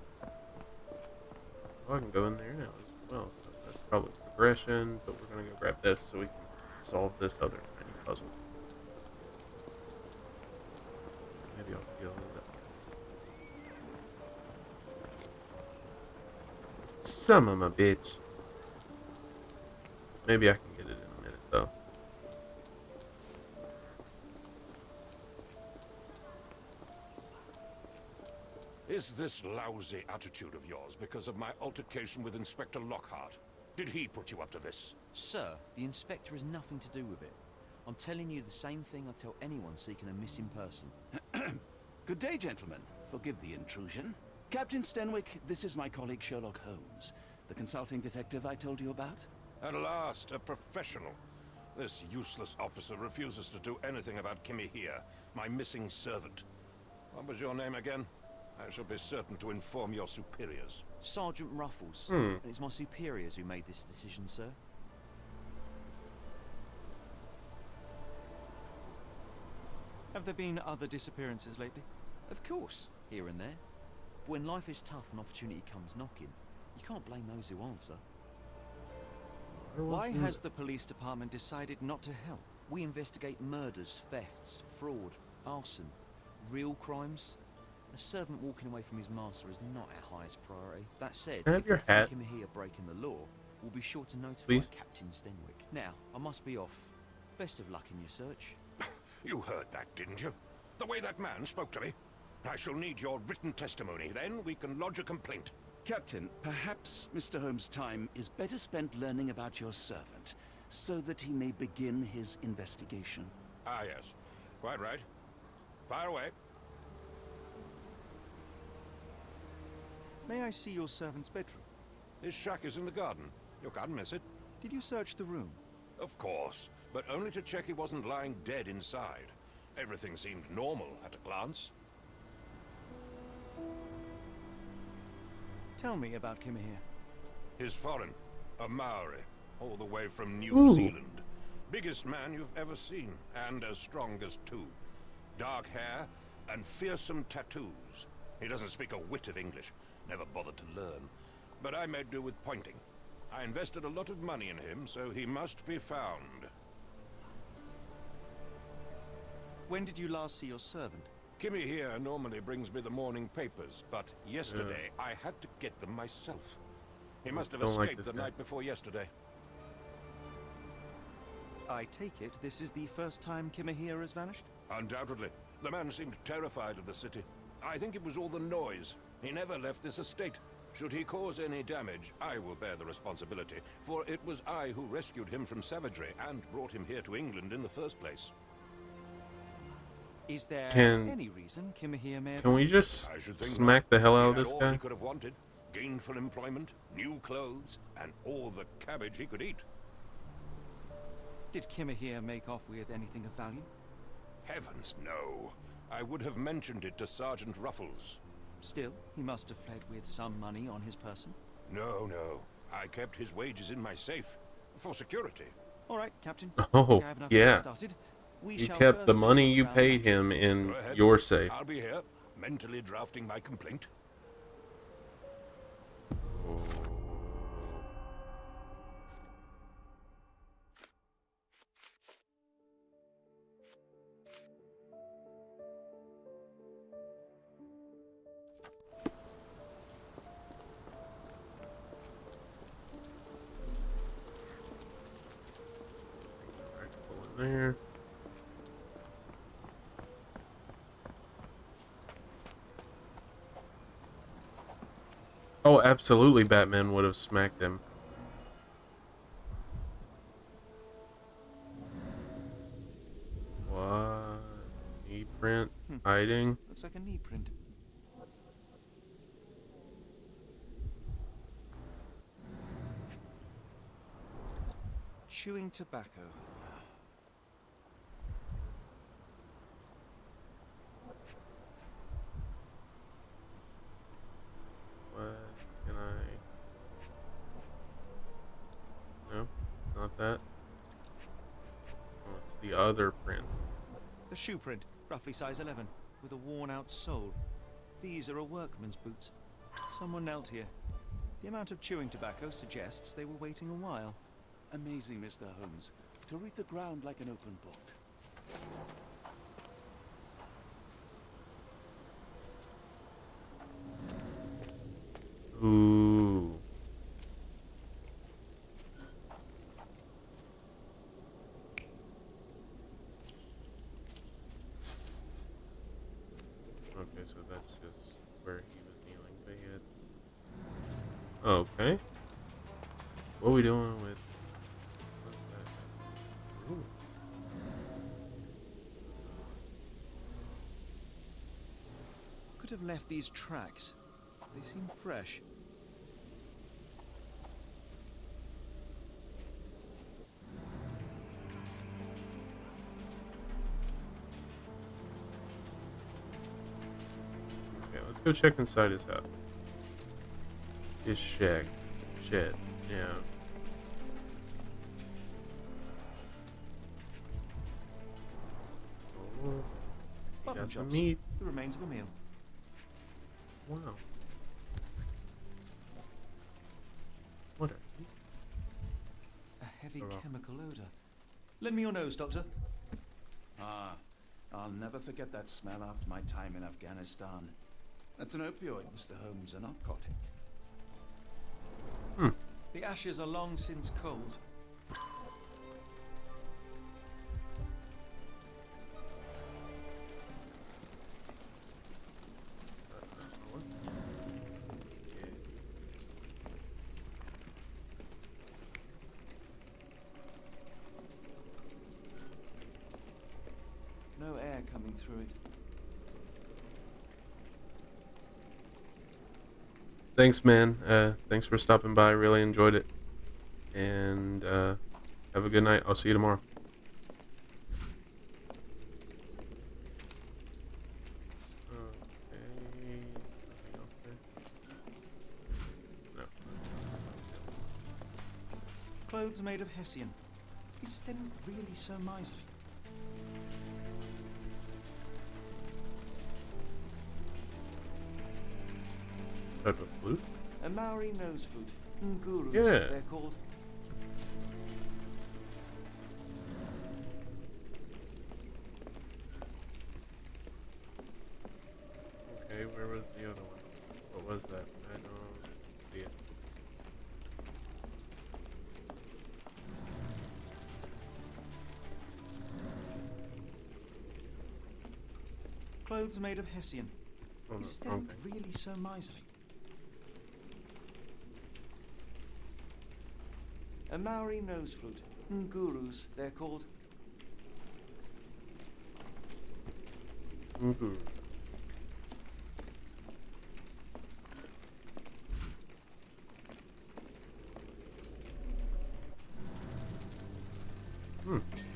Oh, I can go in there now as well, so that's probably progression, but we're gonna go grab this so we can solve this other tiny puzzle. Maybe I'll feel that. Some of my bitch. Maybe I can get it in a minute though. Is this lousy attitude of yours because of my altercation with Inspector Lockhart? Did he put you up to this? Sir, the inspector has nothing to do with it. I'm telling you the same thing I tell anyone seeking a missing person. Good day, gentlemen. Forgive the intrusion. Captain Stenwick, this is my colleague Sherlock Holmes, the consulting detective I told you about. At last, a professional. This useless officer refuses to do anything about Kimmy here, my missing servant. What was your name again? I shall be certain to inform your superiors. Sergeant Ruffles. And it's my superiors who made this decision, sir. Have there been other disappearances lately? Of course, here and there. But when life is tough and opportunity comes knocking, you can't blame those who answer. Why has the police department decided not to help? We investigate murders, thefts, fraud, arson, real crimes. A servant walking away from his master is not our highest priority. That said, Can I have if your we hat? think him here breaking the law, we'll be sure to notify Please? Captain Stenwick. Now, I must be off. Best of luck in your search. You heard that, didn't you? The way that man spoke to me. I shall need your written testimony. Then we can lodge a complaint. Captain, perhaps Mr. Holmes' time is better spent learning about your servant, so that he may begin his investigation. Ah, yes. Quite right. Fire away. May I see your servant's bedroom? His shack is in the garden. You can't miss it. Did you search the room? Of course, but only to check he wasn't lying dead inside. Everything seemed normal at a glance. Tell me about Kimahir. He's foreign, a Maori, all the way from New Zealand. Biggest man you've ever seen, and as strong as two. Dark hair and fearsome tattoos. He doesn't speak a whit of English, never bothered to learn. But I made do with pointing. I invested a lot of money in him, so he must be found. When did you last see your servant? Kimmy here normally brings me the morning papers, but yesterday I had to get them myself. He must have escaped the night before yesterday. I take it this is the first time Kimahir has vanished? Undoubtedly. The man seemed terrified of the city. I think it was all the noise. He never left this estate. Should he cause any damage, I will bear the responsibility, for it was I who rescued him from savagery and brought him here to England in the first place. Is there Can- any reason Kimahir may have... Can we just I should think smack not. the hell out He of had this all guy? he could have wanted. Gainful employment, new clothes, and all the cabbage he could eat. Did Kimahir make off with anything of value? Heavens, no. I would have mentioned it to Sergeant Ruffles. Still, he must have fled with some money on his person. No. I kept his wages in my safe. For security. All right, Captain. Oh, I have enough to yeah. get started. We You shall kept the first money look you around paid the him in Go ahead. your safe. I'll be here, mentally drafting my complaint. There. Oh, absolutely, Batman would have smacked him. What? Knee print? Hiding? Looks like a knee print. Chewing tobacco. What can I... No, not that. Oh, it's the other print. A shoe print, roughly size 11, with a worn-out sole. These are a workman's boots. Someone knelt here. The amount of chewing tobacco suggests they were waiting a while. Amazing, Mr. Holmes. To read the ground like an open book. Ooh. Okay, so that's just where he was kneeling bed. Okay. What are we doing with... What's that? Ooh. Who could have left these tracks? They seem fresh. Okay, let's go check inside his house. His shack. Shed. Yeah. Oh, he Button got some chops. meat. The remains of a meal. Wow. What are you? A heavy Oh, well. chemical odor. Lend me your nose, Doctor. Ah, I'll never forget that smell after my time in Afghanistan. That's an opioid, Mr. Holmes, a narcotic. Hmm. The ashes are long since cold. No air coming through it. Thanks, man. Thanks for stopping by. Really enjoyed it. And have a good night. I'll see you tomorrow. Okay. Nothing else there? No. Clothes made of Hessian. Is Sten really so miserly? Type of flute? A Maori nose flute. Ngurus, Yeah. they're called. Okay, where was the other one? What was that? I don't see it. Clothes made of Hessian. Oh, Is no, Sten okay. really so miserly? A Maori nose flute. Ngurus, they're called. Guru.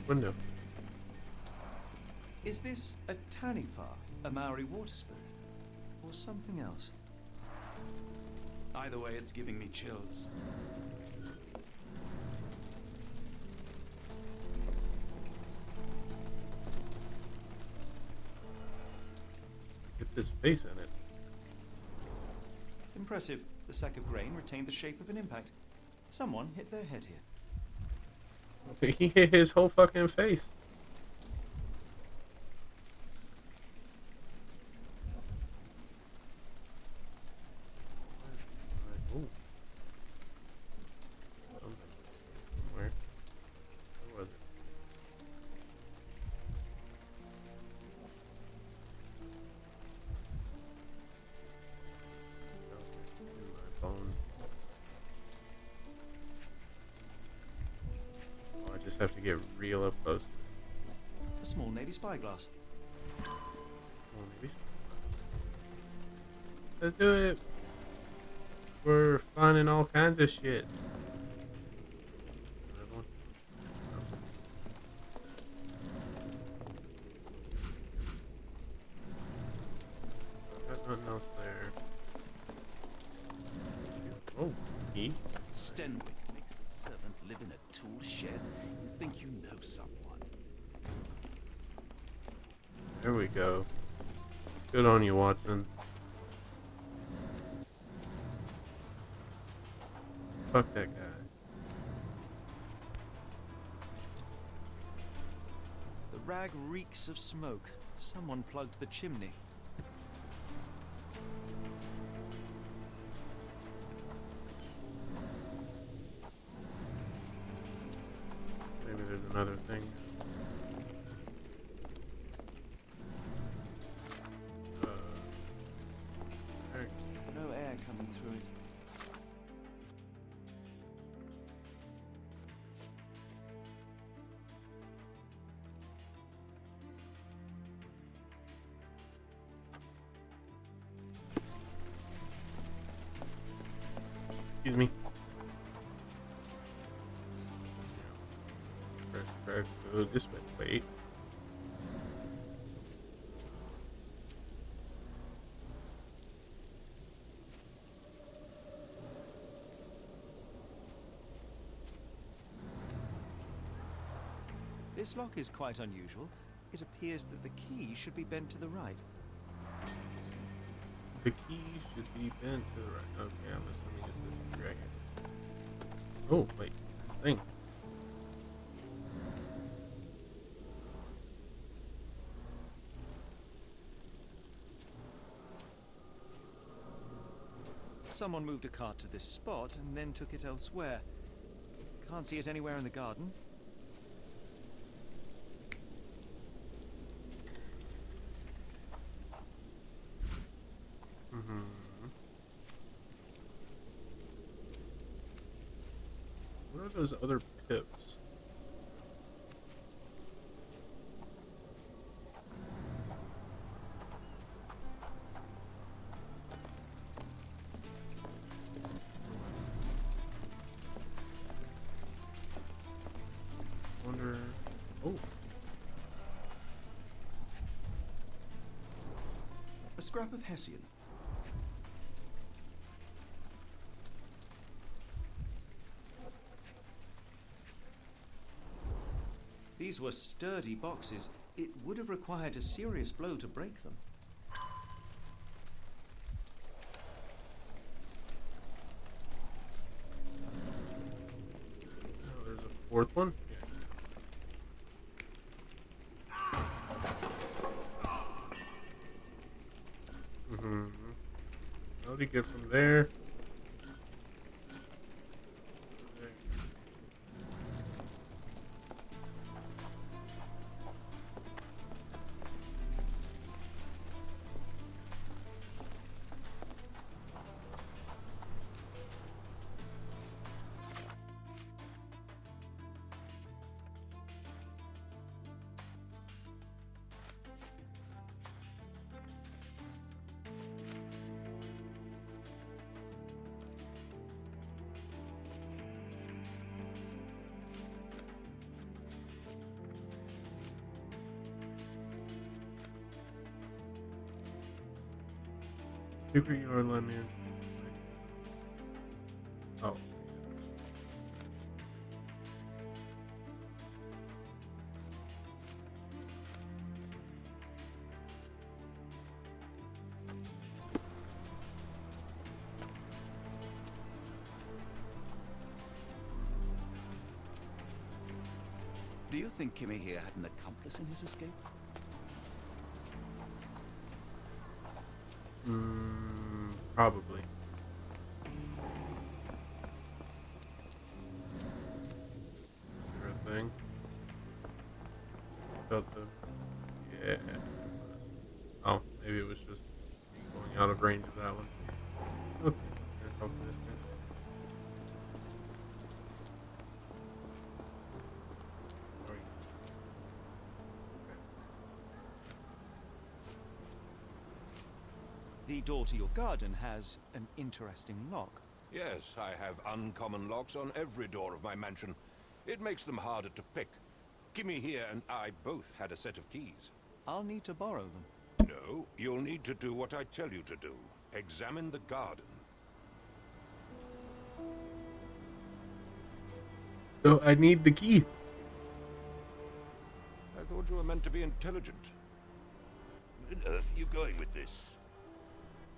Window. Is this a Tanifa, a Maori water spirit, or something else? Either way, it's giving me chills. Get this face in it. Impressive. The sack of grain retained the shape of an impact. Someone hit their head here. He hit his whole fucking face. Ooh. Where? Where was it? In my bones. Oh, I just have to get real up close. A small navy spyglass. Small navy. Let's do it. We're finding all kinds of shit. Another one. Got nothing else there. Oh, key. Stenwick makes a servant live in a tool shed. You think you know someone. There we go. Good on you, Watson. Fuck that guy. The rag reeks of smoke. Someone plugged the chimney. Maybe there's another thing. No air coming through it. Excuse me. Press go this way. Wait. This lock is quite unusual. It appears that the key should be bent to the right. The key should be bent to the right. Okay, I'm assuming it's this key right here. Oh, wait. This thing. Someone moved a cart to this spot and then took it elsewhere. Can't see it anywhere in the garden. What are those other pips? Wonder. Oh. A scrap of Hessian. These were sturdy boxes. It would have required a serious blow to break them. Oh, there's a fourth one? How do you get from there? Secret yard lemons. Oh. Do you think Kimmy here had an accomplice in his escape? Probably. Is there a thing? About the... Yeah. Oh, maybe it was just going out of range of that one. Okay. Let's hope this guy. Sorry. The door to your garden has an interesting lock. Yes, I have uncommon locks on every door of my mansion. It makes them harder to pick. Kimmy here and I both had a set of keys. I'll need to borrow them. No, you'll need to do what I tell you to do. Examine the garden. So I need the key. I thought you were meant to be intelligent. Where on earth are you going with this?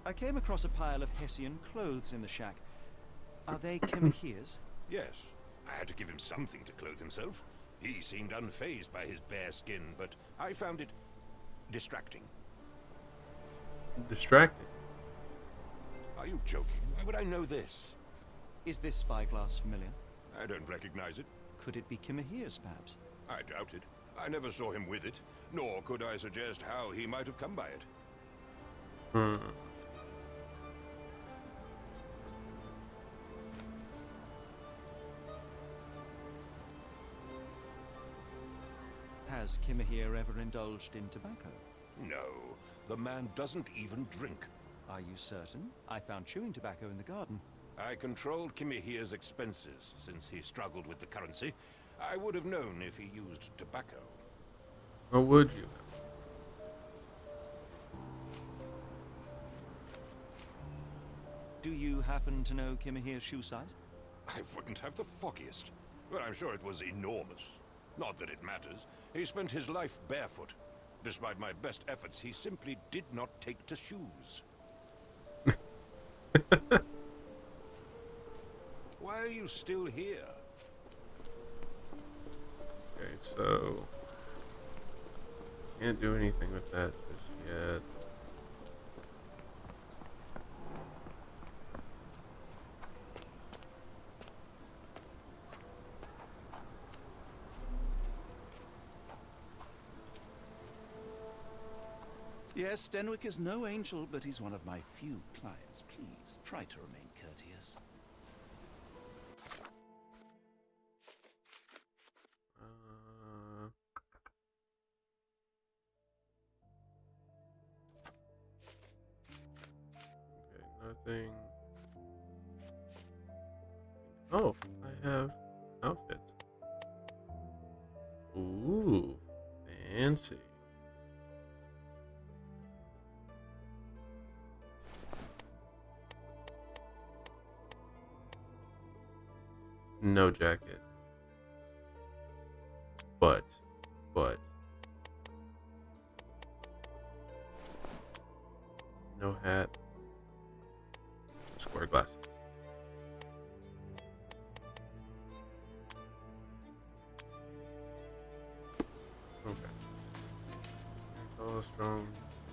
I came across a pile of Hessian clothes in the shack. Are they Kimahir's? Yes. I had to give him something to clothe himself. He seemed unfazed by his bare skin, but I found it distracting. Distracted? Are you joking? Why would I know this? Is this spyglass familiar? I don't recognize it. Could it be Kimahir's, perhaps? I doubt it. I never saw him with it, nor could I suggest how he might have come by it. Has Kimahir ever indulged in tobacco? No, the man doesn't even drink. Are you certain? I found chewing tobacco in the garden. I controlled Kimahir's expenses since he struggled with the currency. I would have known if he used tobacco. Or would you? Do you happen to know Kimahir's shoe size? I wouldn't have the foggiest. But I'm sure it was enormous. Not that it matters. He spent his life barefoot. Despite my best efforts, he simply did not take to shoes. Why are you still here? Okay, so... Can't do anything with that just yet. Yes, Denwick is no angel, but he's one of my few clients. Please, try to remain courteous. Okay, nothing. Oh, I have outfits. Ooh, fancy. No jacket. But. No hat. Square glasses. Okay. Tall, strong,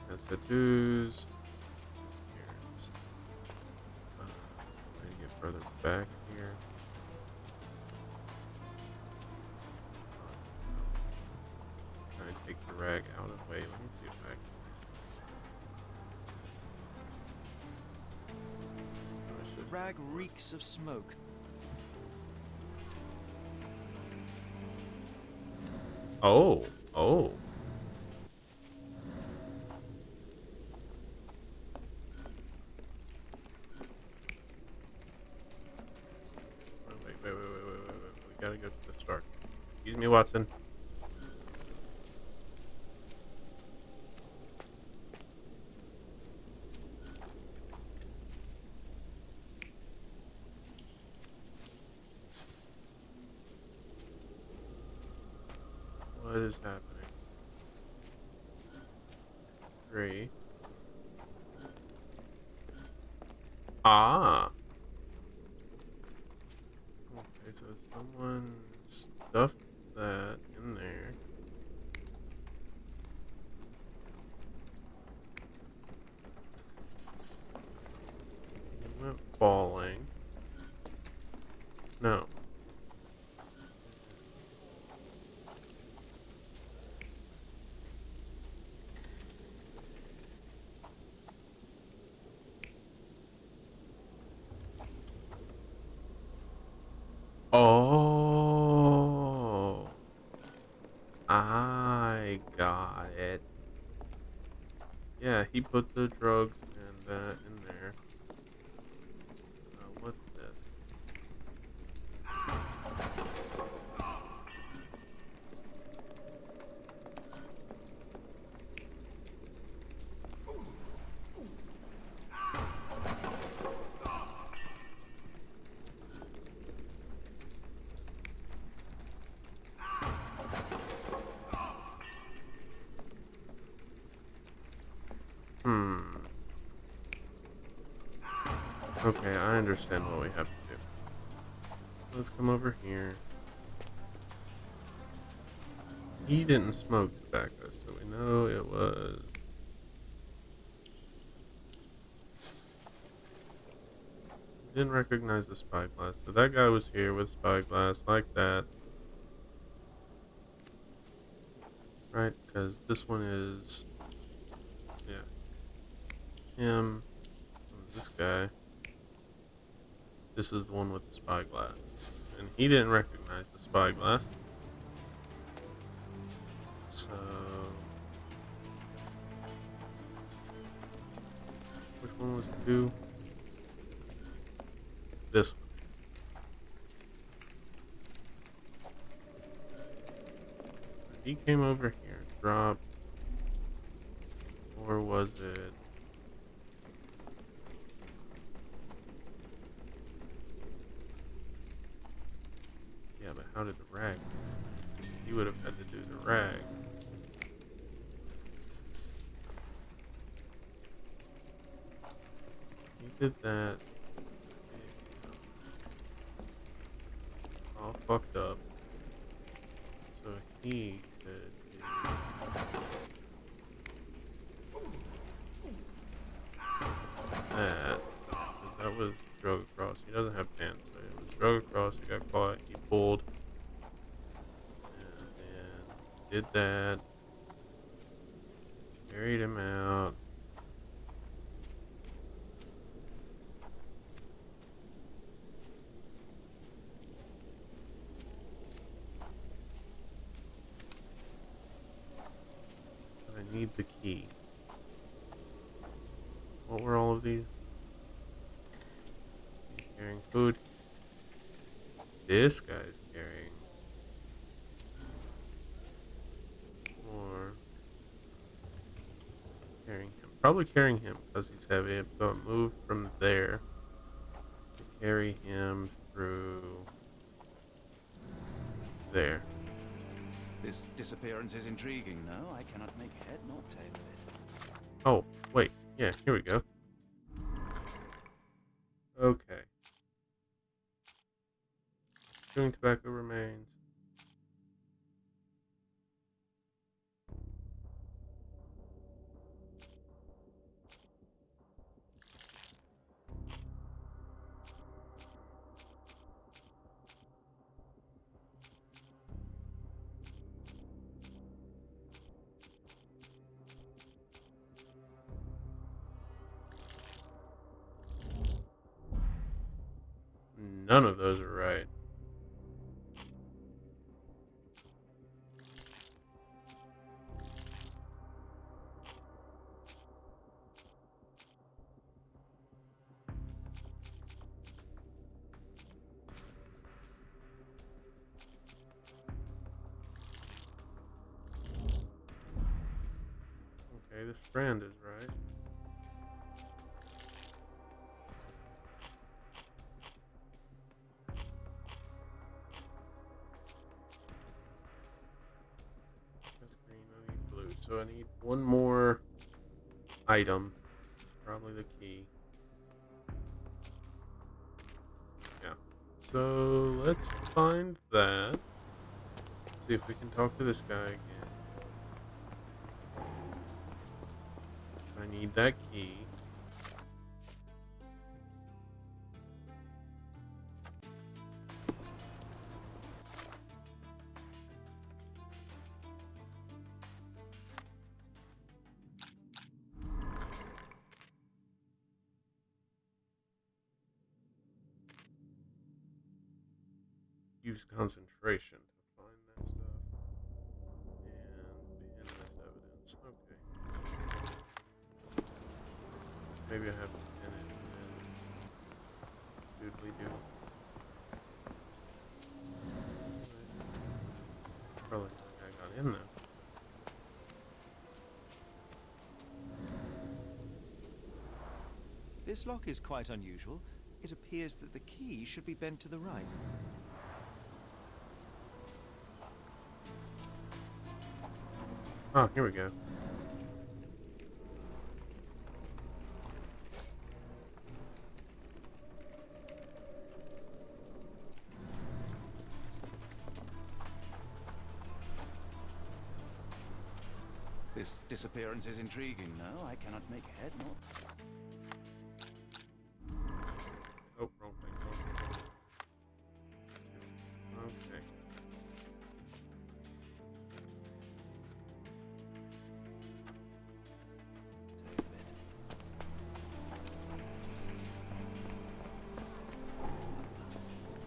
has tattoos. Here's, trying to get further back here. Trying to take the rag out of the way. Let me see if I can. The rag reeks of smoke. Oh. Wait. We gotta go to the start. Excuse me, Watson. is happening? It's 3. Ah! Okay, so someone stuffed that in there. He went falling. No. Oh, I got it. Yeah, he put the drugs and that in there. What's this? Hmm. Okay, I understand what we have to do. Let's come over here. He didn't smoke tobacco, so we know it was... Didn't recognize the spyglass. So that guy was here with spyglass like that. Right? Because this one is... Yeah. Him. This guy. This is the one with the spyglass. And he didn't recognize the spyglass. So... Which one was 2? This one. So he came over here, dropped... Or was it... Yeah, but how did the rag... He would have had to do the rag. He did that. All fucked up. So he could do that. Because that was drug across. He doesn't have pants, so it was drug across. He got caught. He pulled. And then did that. Carried him out. But I need the key. What were all of these? He's carrying food. This guy's carrying more. Carrying him. Probably carrying him because he's heavy. But move from there to carry him through there. This disappearance is intriguing, no? I cannot make head nor tail of it. Oh, wait. Yeah, here we go. Okay. Chewing tobacco remains. None of those are right. Okay, this friend is right. so I need one more item. Probably the key. Yeah. So let's find that. See if we can talk to this guy again. I need that key. Use concentration to find that stuff. And pin this evidence. Okay. Maybe I have to pin it and doodly do. Probably like I got in there. This lock is quite unusual. It appears that the key should be bent to the right. Oh, here we go. This disappearance is intriguing. No, I cannot make head nor... Oh, wrong thing. Okay.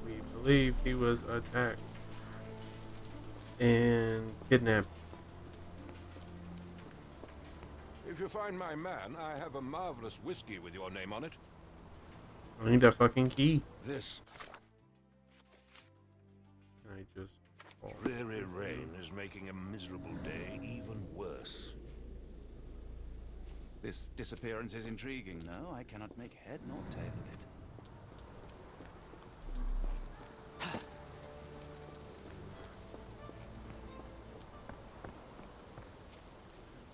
We believe he was attacked and kidnapped. If you find my man, I have a marvelous whiskey with your name on it. I need that fucking key. This Can I just... dreary rain is making a miserable day even worse. This disappearance is intriguing. No, I cannot make head nor tail of it.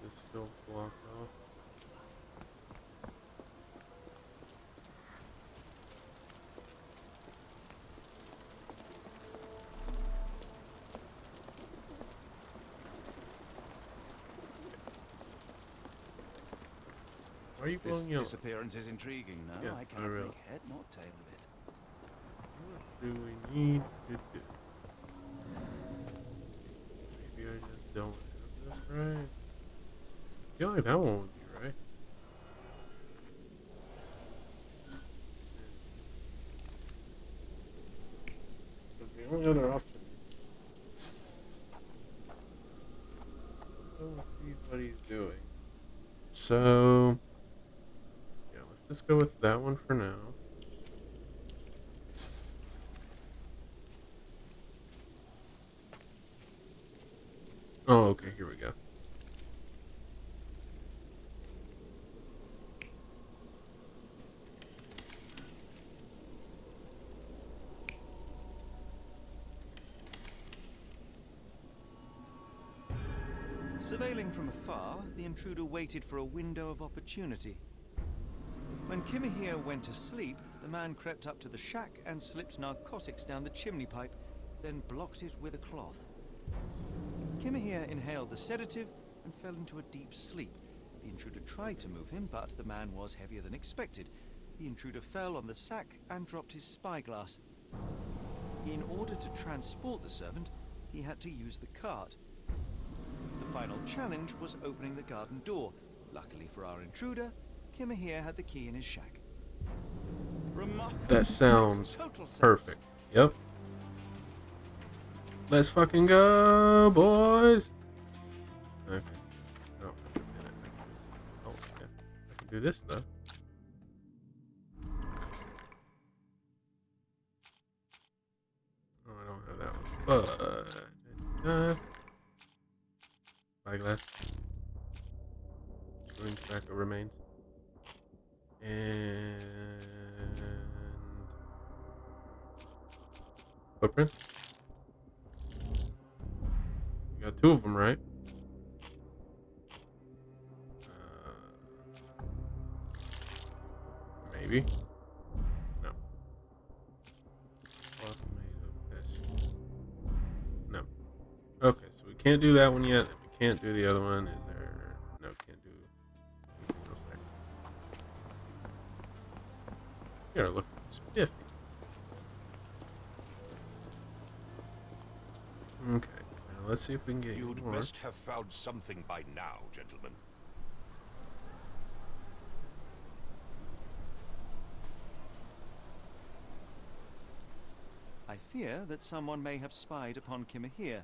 Is this still blocked off? Why are you This blowing yellow? disappearance is intriguing. No, Yes, I I cannot realize. make head nor tail of it. What do we need to do? Maybe I just don't have this right. I feel like that one would be right. Because the only other option is... Let's see what he's doing. So... yeah, let's just go with that one for now. Oh, okay, here we go. Surveilling from afar, the intruder waited for a window of opportunity. When Kimahir went to sleep, the man crept up to the shack and slipped narcotics down the chimney pipe, then blocked it with a cloth. Kimahir inhaled the sedative and fell into a deep sleep. The intruder tried to move him, but the man was heavier than expected. The intruder fell on the sack and dropped his spyglass. In order to transport the servant, he had to use the cart. The final challenge was opening the garden door. Luckily for our intruder, Kimahir had the key in his shack. That sounds perfect. Yep. Let's fucking go, boys! Okay. I don't have to pin it. I can just... oh, yeah. I can do this, though. Oh, I don't have that one. But... spyglass. Chewing tobacco remains. And... footprints? You got two of them, right? maybe. No. Cloth made of this. No. Okay, so we can't do that one yet. And we can't do the other one. Is there... No, can't do anything else there. You gotta look spiffy. Okay, now let's see if we can get You'd more. best have found something by now, gentlemen. I fear that someone may have spied upon Kimahir.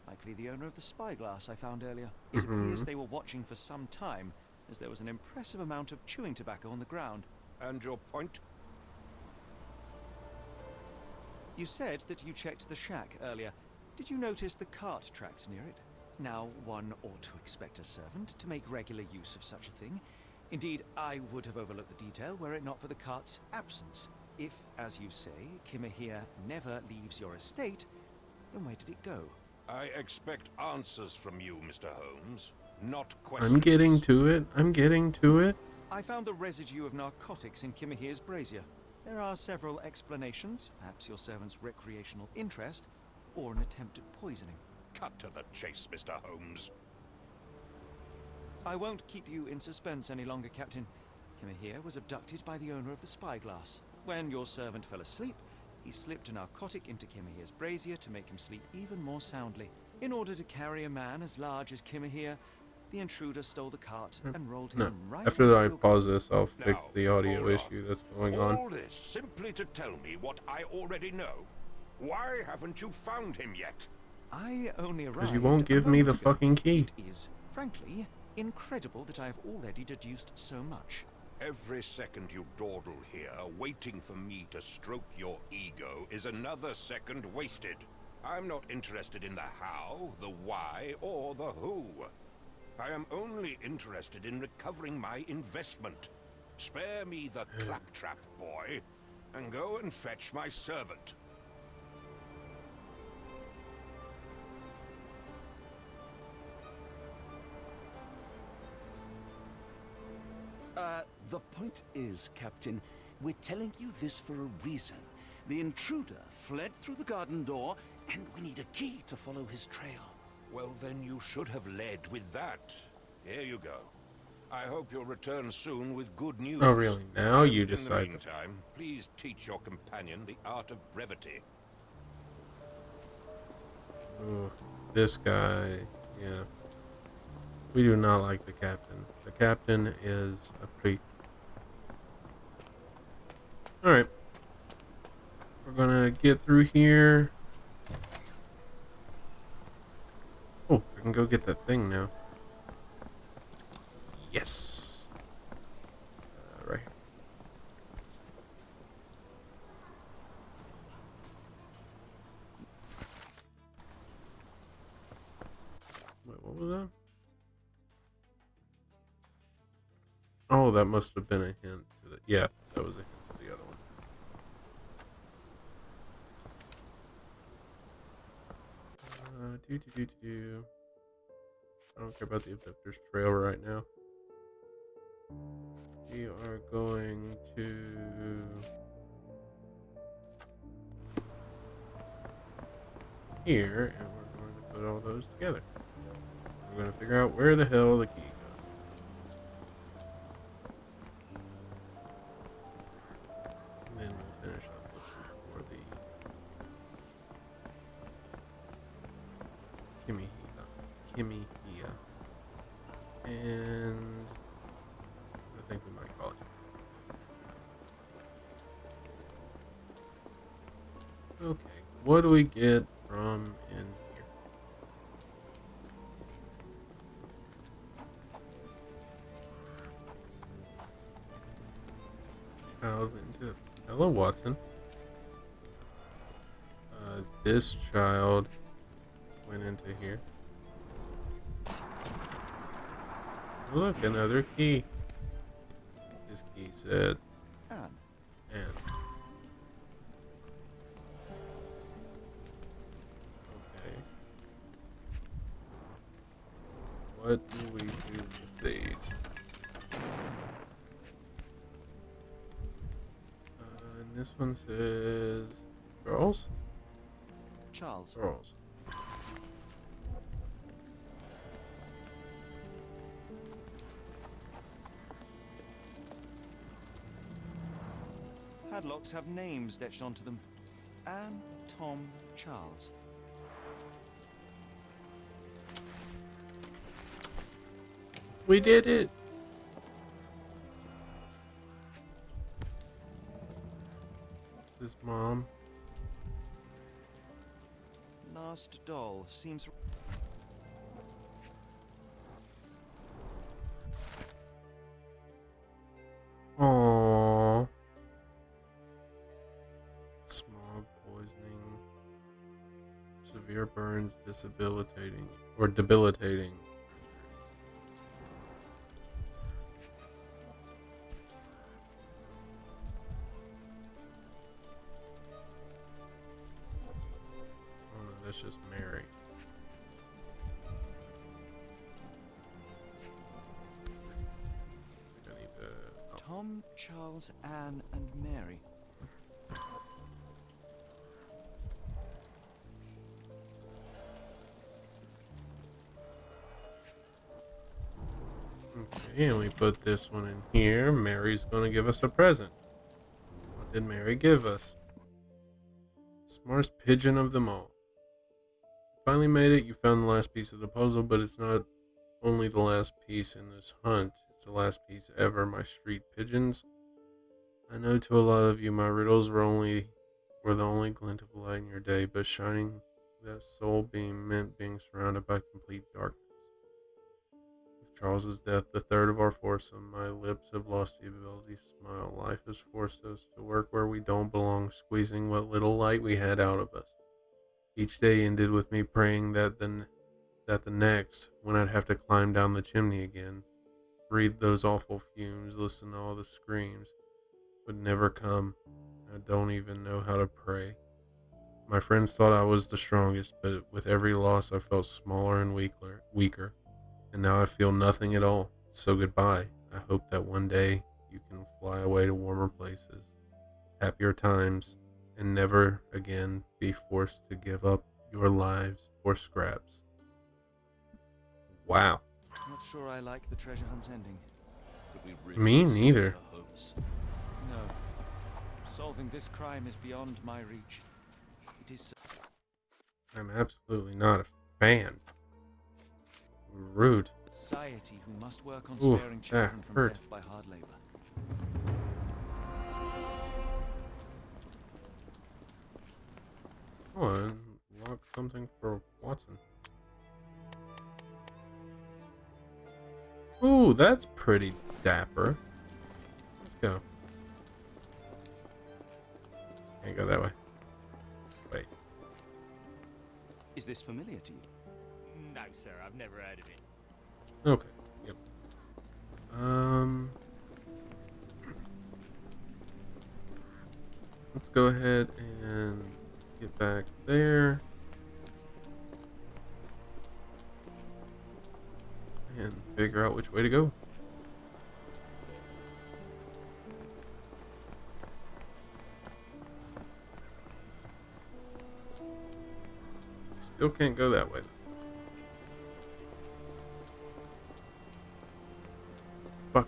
Likely the owner of the spyglass I found earlier. It appears they were watching for some time, as there was an impressive amount of chewing tobacco on the ground. And your point? You said that you checked the shack earlier. Did you notice the cart tracks near it? Now, one ought to expect a servant to make regular use of such a thing. Indeed, I would have overlooked the detail were it not for the cart's absence. If, as you say, Kimahir never leaves your estate, then where did it go? I expect answers from you, Mr. Holmes, not questions. I'm getting to it. I'm getting to it. I found the residue of narcotics in Kimahir's brazier. There are several explanations, perhaps your servant's recreational interest, or an attempt at poisoning. Cut to the chase, Mr. Holmes. I won't keep you in suspense any longer, Captain. Kimahir was abducted by the owner of the spyglass. When your servant fell asleep, he slipped a narcotic into Kimahir's brazier to make him sleep even more soundly. In order to carry a man as large as Kimahir, the intruder stole the cart and rolled him right After into I your pause this, I'll fix Now, the audio hold on. issue that's going on. All this simply to tell me what I already know. Why haven't you found him yet? I only arrived. Because you won't a give me the moment ago. fucking key. It is, frankly, incredible that I have already deduced so much. Every second you dawdle here, waiting for me to stroke your ego, is another second wasted. I'm not interested in the how, the why, or the who. I am only interested in recovering my investment. Spare me the claptrap, boy, and go and fetch my servant. The point is, Captain, we're telling you this for a reason. The intruder fled through the garden door, and we need a key to follow his trail. Well, then you should have led with that. Here you go. I hope you'll return soon with good news. Oh, really? Now you In the decide. meantime, please teach your companion the art of brevity. Ooh, this guy, yeah. We do not like the captain. The captain is a prick. Alright. We're gonna get through here. Oh, I can go get that thing now. Yes! Right here. Wait, what was that? Oh, that must have been a hint to the... Yeah, that was a hint to the other one. I don't care about the abductor's trail right now. We are going to... here, and we're going to put all those together. We're going to figure out where the hell the key goes. And then we'll finish up looking for the Kimihia. And I think we might call it. Okay, what do we get from in here? Child went into... Hello, Watson. This child went into here. Look, another key. This key said... Anne. Anne. Okay. What do we do with these? And this one says Charles? Charles. Charles. Padlocks have names etched onto them. Anne, Tom, Charles. We did it! This mom. Last doll seems... Aww. Smog poisoning. Severe burns debilitating. Oh no, that's just Mary. I need to... oh. Tom, Charles, Anne, and Mary. Okay, and we put this one in here. Mary's gonna give us a present. What did Mary give us? Smartest pigeon of them all. Finally made it. You found the last piece of the puzzle, but it's not only the last piece in this hunt. It's the last piece ever, my street pigeons. I know to a lot of you my riddles were the only glint of light in your day, but shining that soul beam meant being surrounded by complete darkness. With Charles's death, the third of our foursome, my lips have lost the ability to smile. Life has forced us to work where we don't belong, squeezing what little light we had out of us. Each day ended with me praying that the next, when I'd have to climb down the chimney again, breathe those awful fumes, listen to all the screams, would never come. I don't even know how to pray. My friends thought I was the strongest, but with every loss I felt smaller and weaker, and now I feel nothing at all. So goodbye. I hope that one day you can fly away to warmer places, happier times, and never again be forced to give up your lives for scraps. Wow. Not sure I like the treasure hunt's ending. Could we really Me neither. Holmes? No. Solving this crime is beyond my reach. It is... I'm absolutely not a fan. Rude. Society who must work on Oof, sparing that children from hurt. death by hard labor. Come on, lock something for Watson. Ooh, that's pretty dapper. Let's go. Can't go that way. Wait. Is this familiar to you? No, sir, I've never heard of it. Okay. Yep. Let's go ahead and get back there. And figure out which way to go. Still can't go that way. Fuck.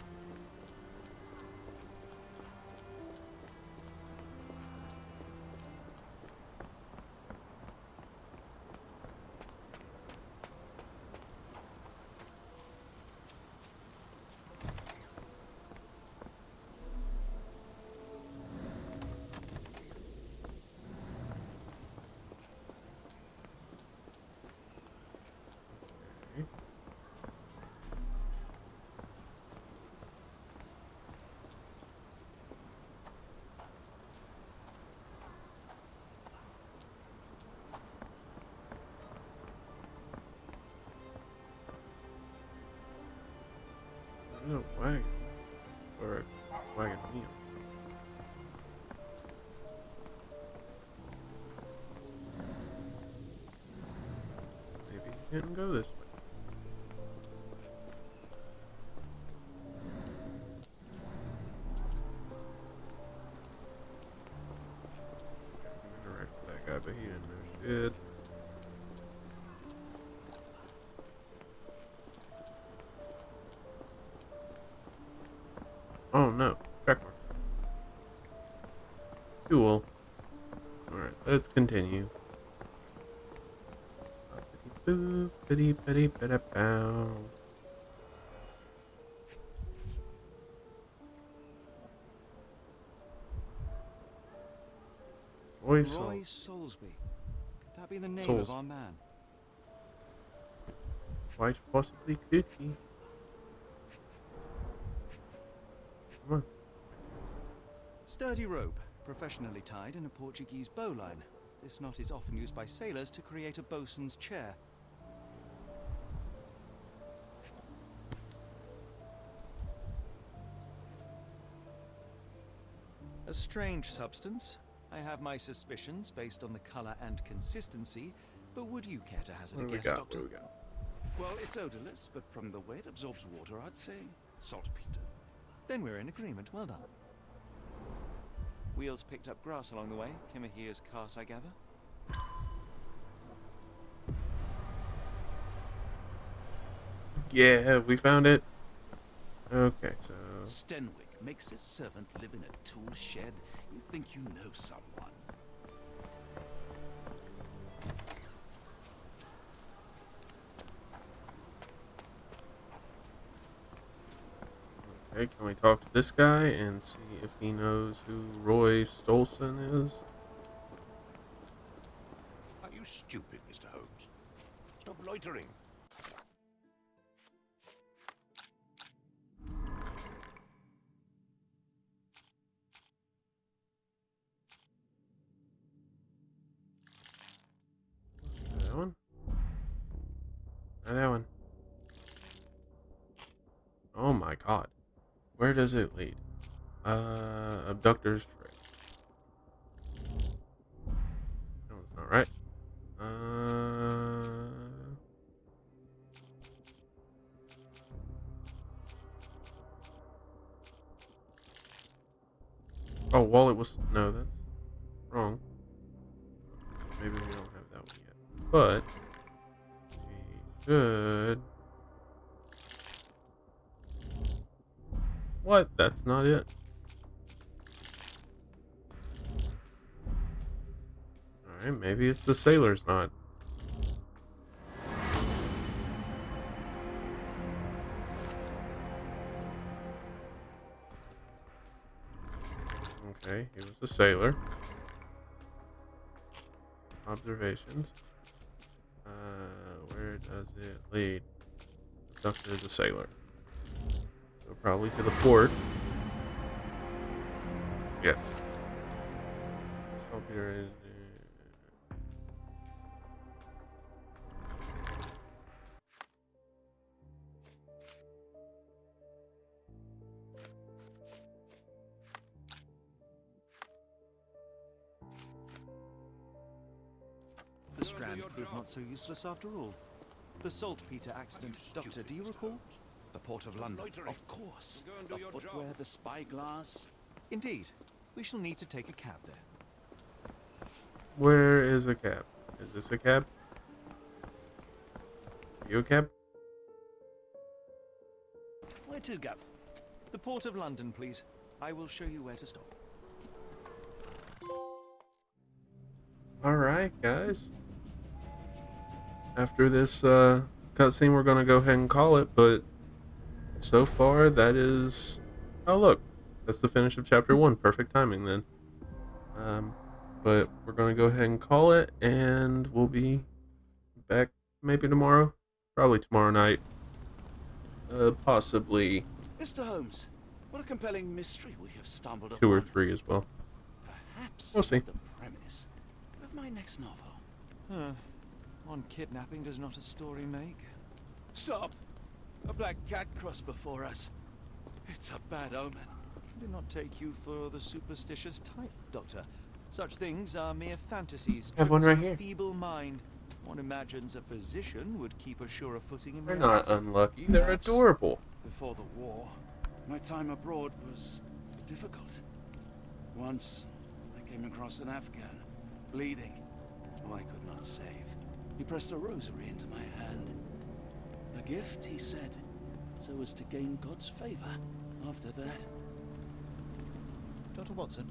There's a wagon. Or a wagon wheel. Maybe you can't go this way. but he didn't know shit. Oh no, track marks. Cool. Alright, let's continue. Roy Soulsby. Could that be the name Souls. of our man? Quite possibly could be. Come on. Sturdy rope, professionally tied in a Portuguese bowline. This knot is often used by sailors to create a bosun's chair. A strange substance. I have my suspicions based on the color and consistency, but would you care to hazard a guess, Doctor? What do we got? Well, it's odorless, but from the way it absorbs water, I'd say saltpeter. Then we're in agreement. Well done. Wheels picked up grass along the way. Kimahir's cart, I gather. Yeah, we found it. Okay, so... Stenwick makes his servant live in a tool shed. You think you know someone. Okay, can we talk to this guy and see if he knows who Roy Stolson is? Are you stupid, Mr. Holmes? Stop loitering. That one? Not that one. Oh my god. Where does it lead? Abductor's Trail. That one's not right. Oh, Wallet was... No, that's wrong. Maybe we don't have that one yet. But... we should... What? That's not it. Alright, maybe it's the sailor's knot. Okay, he was a sailor. Observations. Where does it lead? The doctor is a sailor. So probably to the port. Yes. Saltpeter is... The strand proved not so useless after all. The saltpeter accident, Doctor, do you recall? The Port of London. Of course. The footwear, the spyglass. Indeed. We shall need to take a cab there. Where is a cab? Is this a cab? Are you a cab? Where to, Gav? The Port of London, please. I will show you where to stop. Alright, guys. After this cutscene, we're going to go ahead and call it, but so far, that is... Oh, look. That's the finish of Chapter 1. Perfect timing, then. But we're going to go ahead and call it, and we'll be back maybe tomorrow. Probably tomorrow night. Possibly... Mr. Holmes, what a compelling mystery we have stumbled upon. 2 or 3 as well. Perhaps we'll see. The premise of my next novel. One kidnapping does not a story make. Stop! A black cat crossed before us. It's a bad omen. Do not take you for the superstitious type, Doctor. Such things are mere fantasies. I have one right tricks of here. a feeble mind. One imagines a physician would keep a surer footing in They're reality. not unlucky. They're adorable. Before the war, my time abroad was difficult. Once, I came across an Afghan, bleeding, who I could not save. He pressed a rosary into my hand. A gift, he said, so as to gain God's favor. After that... Dr. Watson?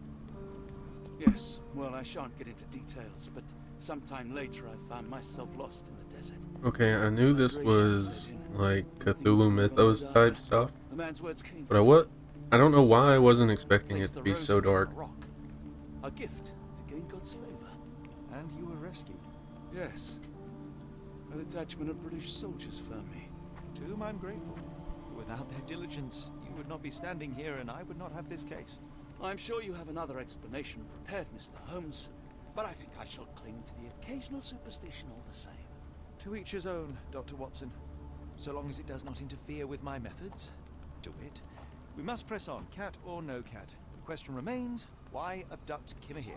Yes, well, I shan't get into details, but sometime later I found myself lost in the desert. Okay, I knew this was like Cthulhu Mythos type stuff, The man's words came but I don't know why I wasn't expecting it to be so dark. A gift to gain God's favor. And you were rescued. Yes. A detachment of British soldiers found me. To whom I'm grateful. Without their diligence, you would not be standing here and I would not have this case. I'm sure you have another explanation prepared, Mr. Holmes, but I think I shall cling to the occasional superstition all the same. To each his own, Dr. Watson. So long as it does not interfere with my methods, do it. We must press on, cat or no cat. The question remains, why abduct Kimmer here?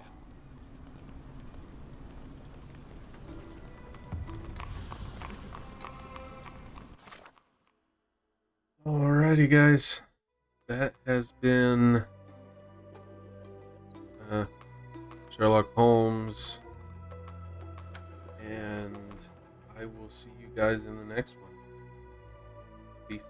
Alrighty, guys. That has been Sherlock Holmes, and I will see you guys in the next one. Peace.